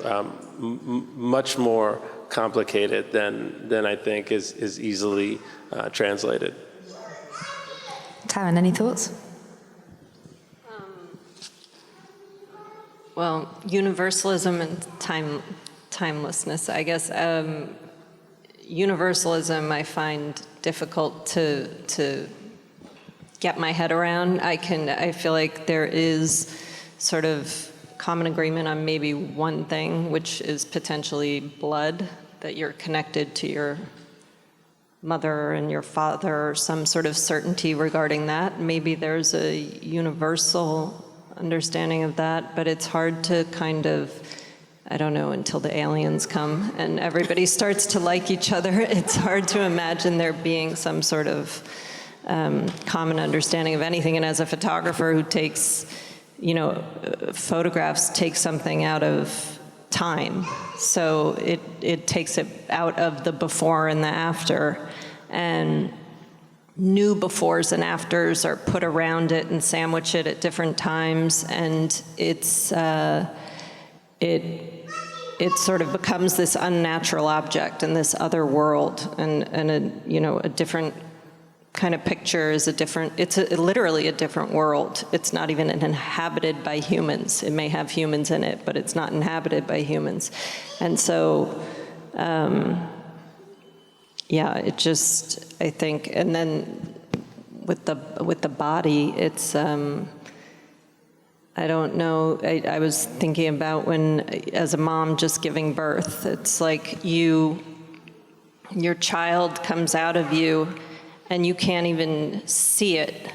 much more complicated than I think is easily translated. Taryn, any thoughts? Well, universalism and timelessness, I guess. Universalism I find difficult to get my head around. I feel like there is sort of common agreement on maybe one thing, which is potentially blood, that you're connected to your mother and your father, or some sort of certainty regarding that. Maybe there's a universal understanding of that, but it's hard to kind of, I don't know, until the aliens come and everybody starts to like each other, it's hard to imagine there being some sort of common understanding of anything. And as a photographer who takes, photographs take something out of time. So it takes it out of the before and the after. And new befores and afters are put around it and sandwich it at different times. And it's, it sort of becomes this unnatural object in this other world. And a different kind of picture is it's literally a different world. It's not even inhabited by humans. It may have humans in it, but it's not inhabited by humans. And so, it just, I think, and then with the body, it's, I don't know, I was thinking about when, as a mom just giving birth, it's like your child comes out of you and you can't even see it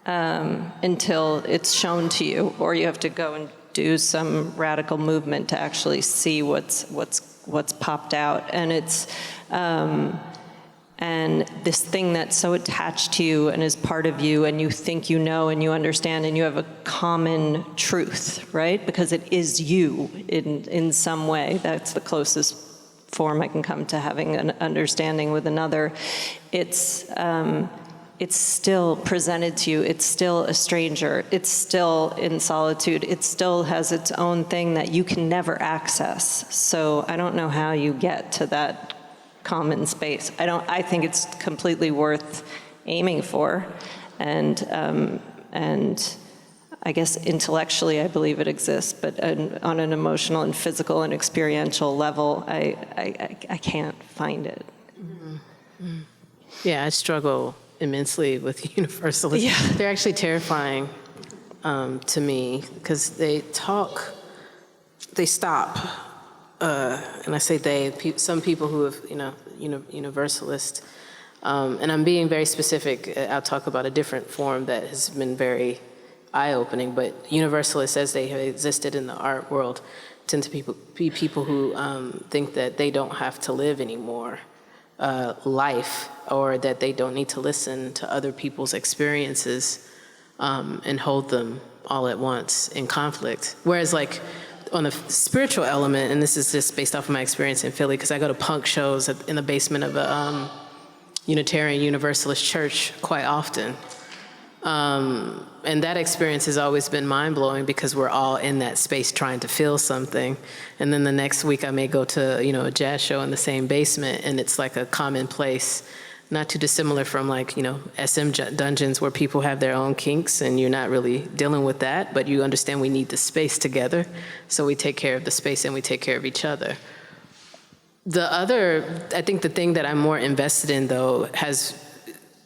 until it's shown to you, or you have to go and do some radical movement to actually see what's popped out. And it's and this thing that's so attached to you and is part of you, and you think you know and you understand and you have a common truth, right? Because it is you in some way. That's the closest form I can come to having an understanding with another. It's still presented to you. It's still a stranger. It's still in solitude. It still has its own thing that you can never access. So I don't know how you get to that common space. I think it's completely worth aiming for, and I guess intellectually I believe it exists, but on an emotional and physical and experiential level, I can't find it. Mm-hmm. Yeah, I struggle immensely with universalists. Yeah. They're actually terrifying to me because they stop. And I say some people who have, universalist, and I'm being very specific. I'll talk about a different form that has been very eye-opening, but universalists, as they have existed in the art world, tend to be people who think that they don't have to live anymore life, or that they don't need to listen to other people's experiences and hold them all at once in conflict. Whereas, like, on a spiritual element, and this is just based off of my experience in Philly, because I go to punk shows in the basement of a Unitarian Universalist church quite often. And that experience has always been mind-blowing because we're all in that space trying to feel something. And then the next week I may go to, a jazz show in the same basement, and it's like a common place, not too dissimilar from like, SM dungeons where people have their own kinks and you're not really dealing with that, but you understand we need the space together. So we take care of the space and we take care of each other. I think the thing that I'm more invested in, though, has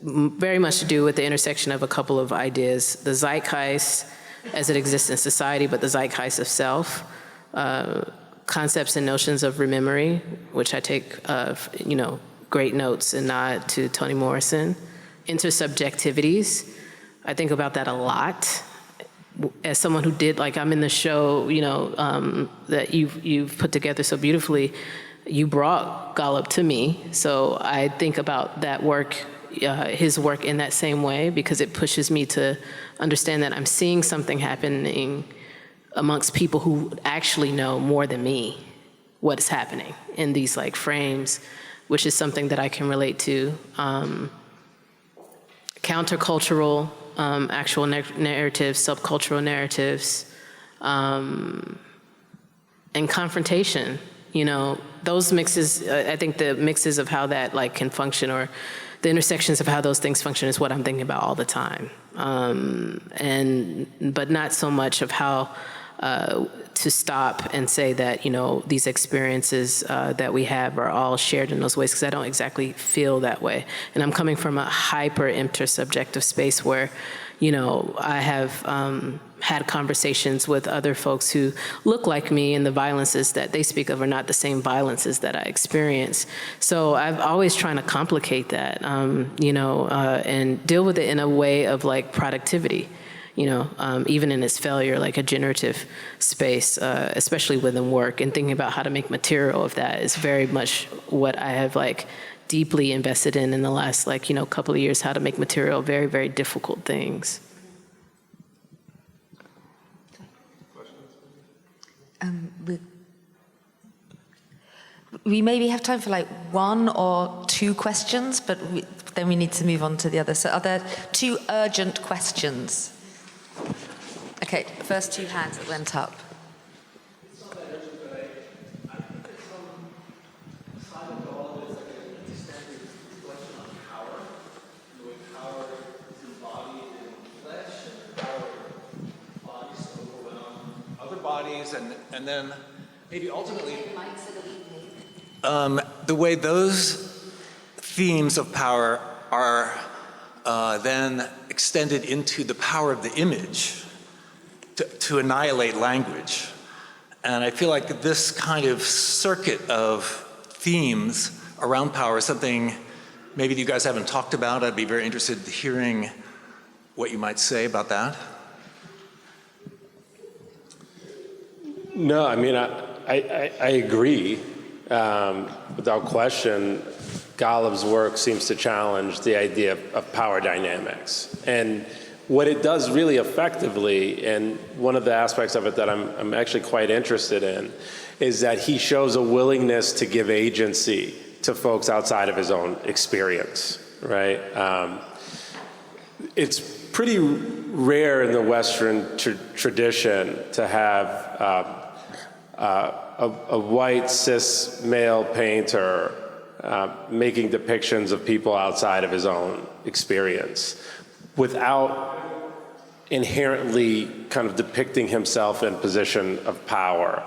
very much to do with the intersection of a couple of ideas: the zeitgeist as it exists in society, but the zeitgeist of self, concepts and notions of rememory, which I take, great notes and nod to Toni Morrison. Intersubjectivities, I think about that a lot. As someone who did, like, I'm in the show, that you've put together so beautifully. You brought Golub to me, so I think about that work, his work in that same way, because it pushes me to understand that I'm seeing something happening amongst people who actually know more than me what is happening in these like frames, which is something that I can relate to. Countercultural, actual narratives, subcultural narratives, and confrontation. Those mixes, I think the mixes of how that like can function, or the intersections of how those things function, is what I'm thinking about all the time. But not so much of how to stop and say that, these experiences that we have are all shared in those ways, because I don't exactly feel that way. And I'm coming from a hyper intersubjective space where, I have had conversations with other folks who look like me, and the violences that they speak of are not the same violences that I experience. So I've always trying to complicate that, and deal with it in a way of like productivity. Even in its failure, like a generative space, especially within work, and thinking about how to make material of that is very much what I have like deeply invested in the last, couple of years, how to make material very, very difficult things. We maybe have time for like one or two questions, but then we need to move on to the other. So are there two urgent questions? Okay, first two hands that went up. And then maybe ultimately the way those themes of power are then extended into the power of the image to annihilate language. And I feel like this kind of circuit of themes around power is something maybe you guys haven't talked about. I'd be very interested in hearing what you might say about that. No, I mean, I agree. Without question, Golub's work seems to challenge the idea of power dynamics. And what it does really effectively, and one of the aspects of it that I'm actually quite interested in, is that he shows a willingness to give agency to folks outside of his own experience, right? It's pretty rare in the Western tradition to have a white cis male painter making depictions of people outside of his own experience without inherently kind of depicting himself in position of power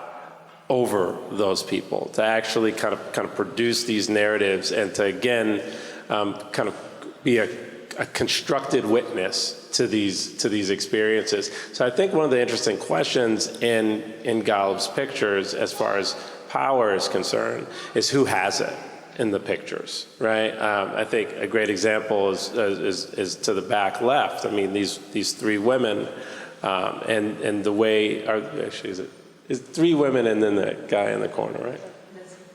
over those people, to actually kind of produce these narratives and to again kind of be a constructed witness to these experiences. So I think one of the interesting questions in Golub's pictures, as far as power is concerned, is who has it in the pictures, right? I think a great example is to the back left. I mean, these three women, and the way actually is three women and then the guy in the corner, right?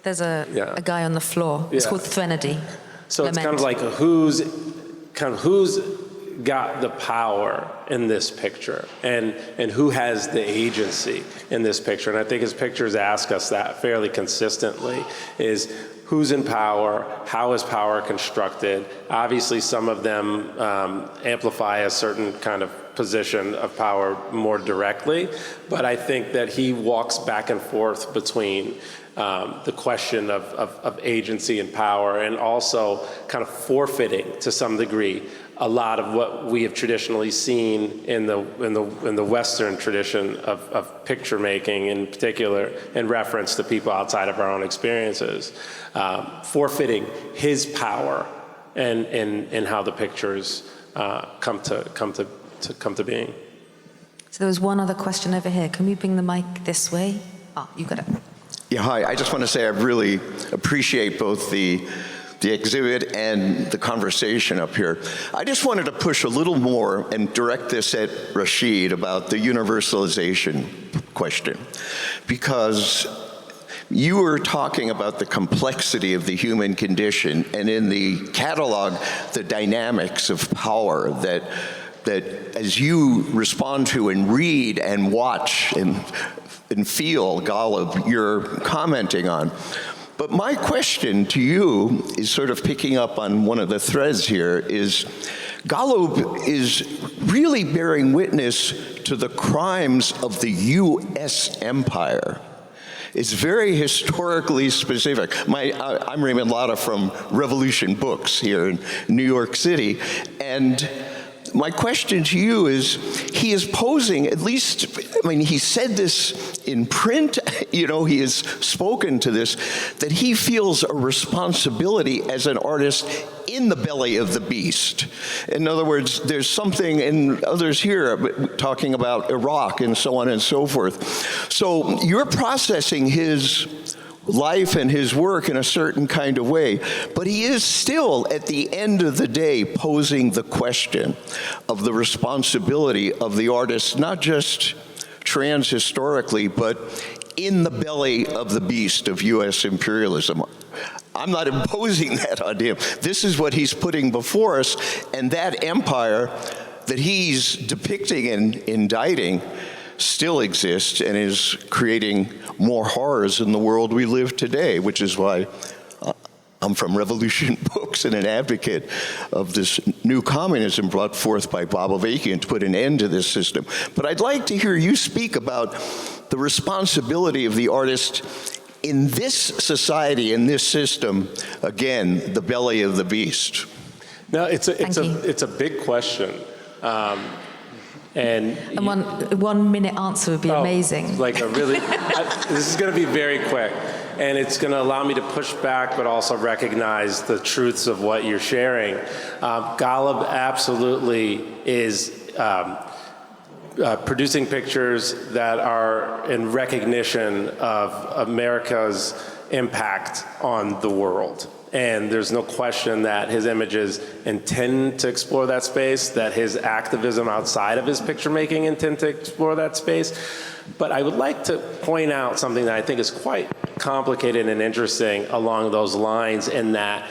There's a guy on the floor. It's called Threnody. So it's kind of like who's got the power in this picture and who has the agency in this picture. And I think his pictures ask us that fairly consistently, is who's in power, how is power constructed? Obviously some of them amplify a certain kind of position of power more directly, but I think that he walks back and forth between the question of agency and power, and also kind of forfeiting to some degree a lot of what we have traditionally seen in the Western tradition of picture making, in particular in reference to people outside of our own experiences, forfeiting his power and how the pictures come to being. So there was one other question over here. Can we bring the mic this way? Oh, you got it. Yeah, hi. I just want to say I really appreciate both the exhibit and the conversation up here. I just wanted to push a little more and direct this at Rashid about the universalization question, because you were talking about the complexity of the human condition, and in the catalog, the dynamics of power that as you respond to and read and watch and feel Golub, you're commenting on. But my question to you is sort of picking up on one of the threads here, is Golub is really bearing witness to the crimes of the U.S. empire. It's very historically specific. I'm Raymond Latta from Revolution Books here in New York City, and my question to you is, he is posing, at least, I mean, he said this in print, he has spoken to this, that he feels a responsibility as an artist in the belly of the beast. In other words, there's something, and others here talking about Iraq and so on and so forth. So you're processing his life and his work in a certain kind of way, but he is still, at the end of the day, posing the question of the responsibility of the artist, not just transhistorically, but in the belly of the beast of U.S. imperialism. I'm not imposing that on him. This is what he's putting before us, and that empire that he's depicting and indicting still exists and is creating more horrors in the world we live today, which is why I'm from Revolution Books and an advocate of this new communism brought forth by Bobovkian to put an end to this system. But I'd like to hear you speak about the responsibility of the artist in this society, in this system, again, the belly of the beast. No, it's a big question. And a 1 minute answer would be amazing. Like a really, this is going to be very quick, and it's going to allow me to push back, but also recognize the truths of what you're sharing. Golub absolutely is producing pictures that are in recognition of America's impact on the world. And there's no question that his images intend to explore that space, that his activism outside of his picture making intend to explore that space. But I would like to point out something that I think is quite complicated and interesting along those lines, in that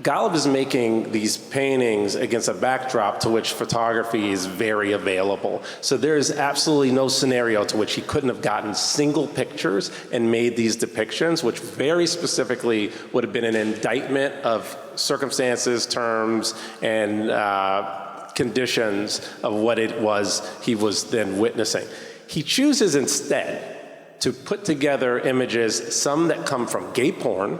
Golub is making these paintings against a backdrop to which photography is very available. So there is absolutely no scenario to which he couldn't have gotten single pictures and made these depictions, which very specifically would have been an indictment of circumstances, terms, and conditions of what it was he was then witnessing. He chooses instead to put together images, some that come from gay porn,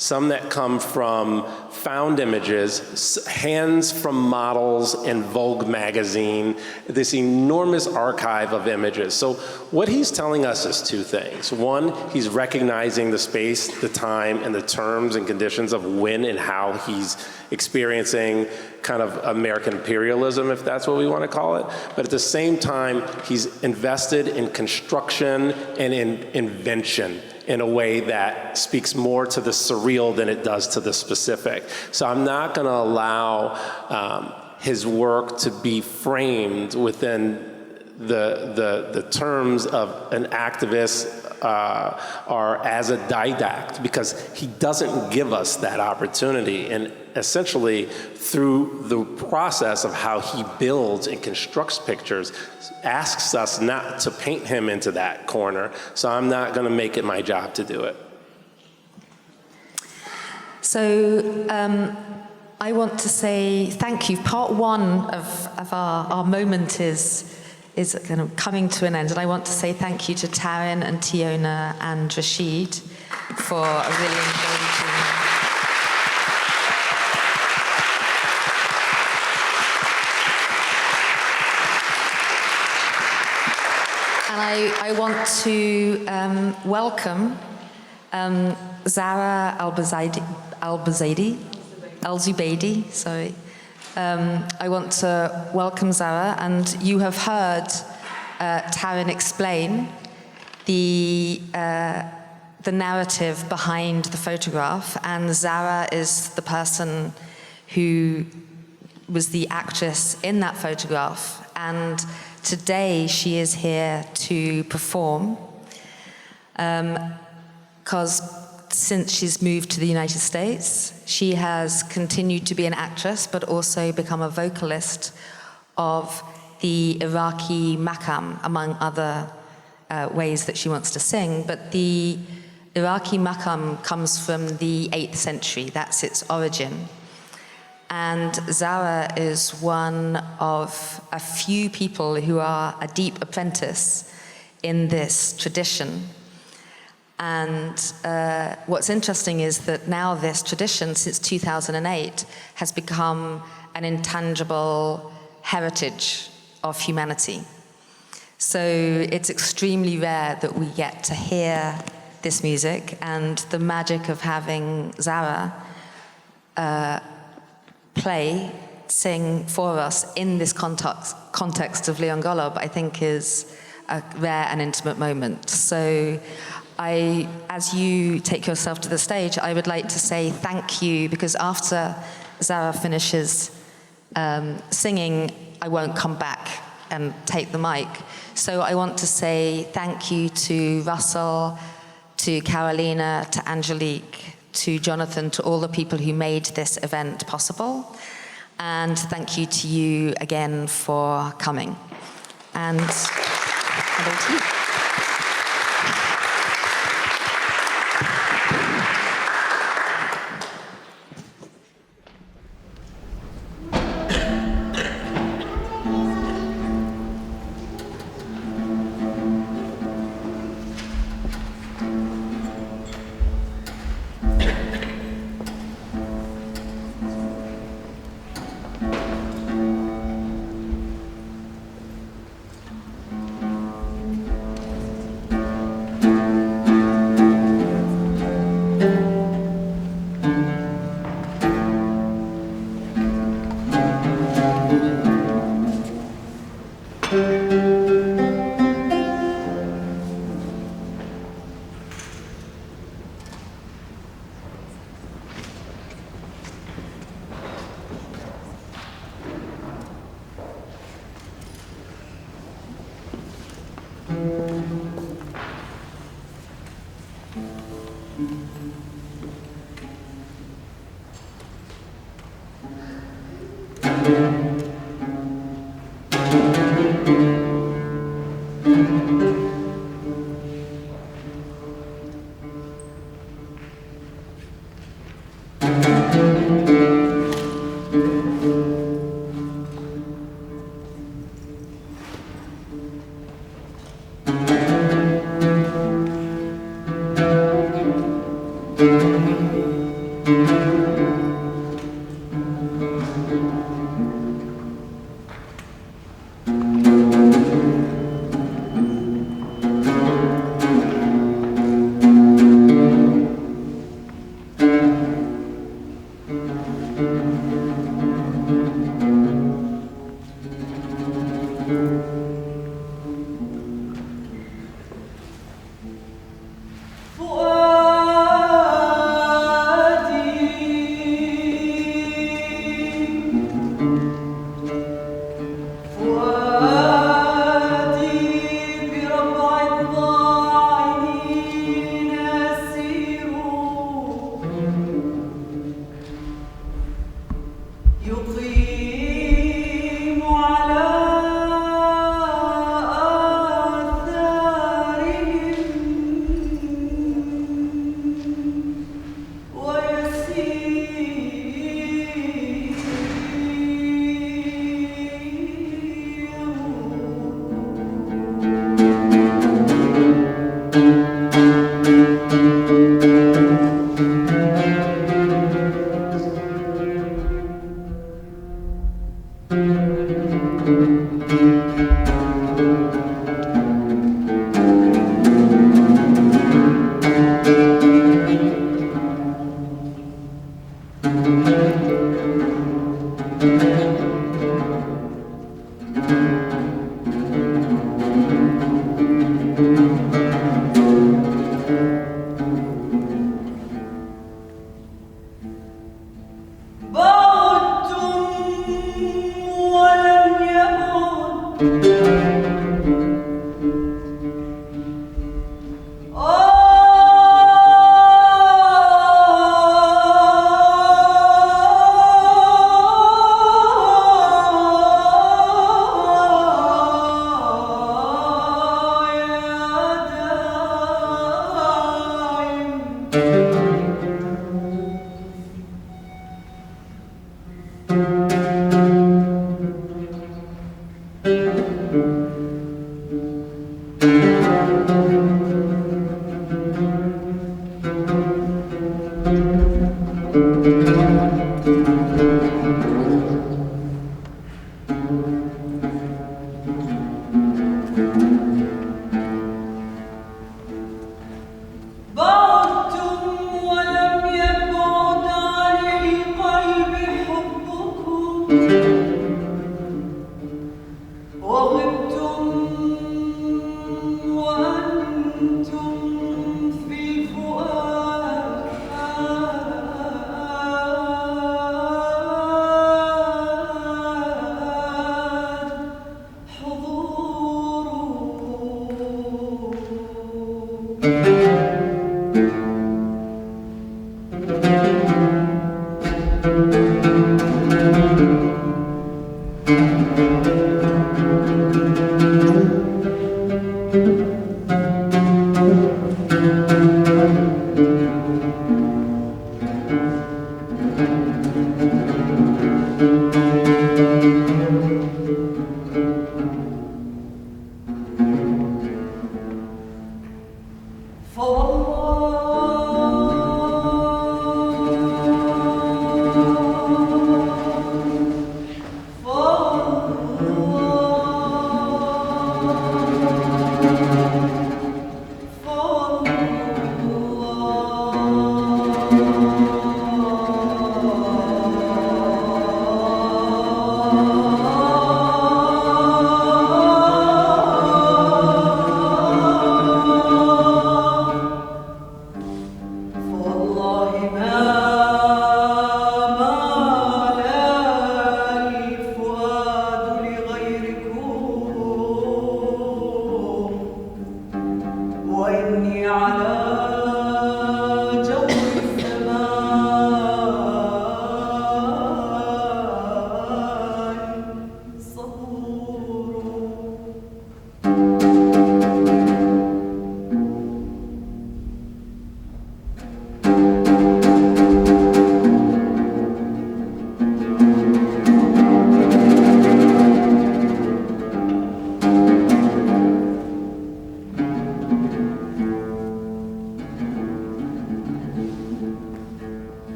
some that come from found images, hands from models in Vogue magazine, this enormous archive of images. So what he's telling us is two things. One, he's recognizing the space, the time, and the terms and conditions of when and how he's experiencing kind of American imperialism, if that's what we want to call it. But at the same time, he's invested in construction and in invention in a way that speaks more to the surreal than it does to the specific. So I'm not going to allow his work to be framed within the terms of an activist or as a didact, because he doesn't give us that opportunity. And essentially, through the process of how he builds and constructs pictures, asks us not to paint him into that corner. So I'm not going to make it my job to do it. So I want to say thank you. Part one of our moment is kind of coming to an end, and I want to say thank you to Taryn and Tiona and Rashid for a really engaging. And I want to welcome Zahra Alzubaidi, sorry. I want to welcome Zahra, and you have heard Taryn explain the narrative behind the photograph, and Zahra is the person who was the actress in that photograph, and today she is here to perform because since she's moved to the United States, she has continued to be an actress, but also become a vocalist of the Iraqi Maqam, among other ways that she wants to sing. But the Iraqi Maqam comes from the 8th century. That's its origin. And Zahra is one of a few people who are a deep apprentice in this tradition. And what's interesting is that now this tradition, since 2008, has become an intangible heritage of humanity. So it's extremely rare that we get to hear this music, and the magic of having Zahra sing for us in this context of Leon Golub, I think is a rare and intimate moment. So as you take yourself to the stage, I would like to say thank you, because after Zahra finishes singing, I won't come back and take the mic. So I want to say thank you to Russell, to Carolina, to Angelique, to Jonathan, to all the people who made this event possible. And thank you to you again for coming. And hello to you.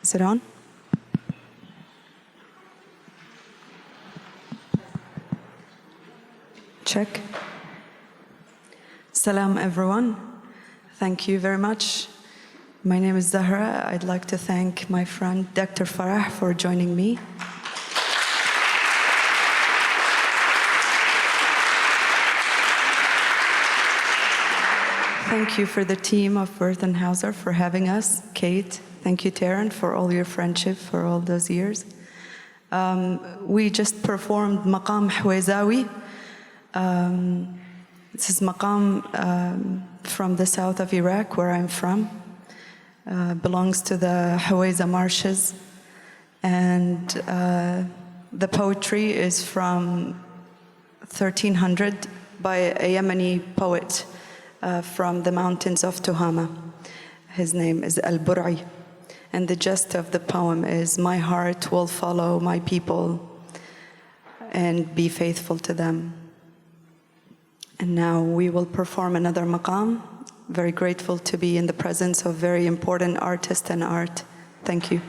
Is it on? Check. Salam, everyone. Thank you very much. My name is Zahra. I'd like to thank my friend Dr. Farah for joining me. Thank you for the team of Wirth and Hauser for having us. Kate, thank you, Taryn, for all your friendship for all those years. We just performed Maqam Hawaizawi. This is Maqam from the south of Iraq, where I'm from. Belongs to the Hawaiza marshes. And the poetry is from 1300 by a Yemeni poet from the mountains of Tuhama. His name is Al-Bur'i. And the gist of the poem is, my heart will follow my people and be faithful to them. And now we will perform another maqam. Very grateful to be in the presence of very important artists and art. Thank you.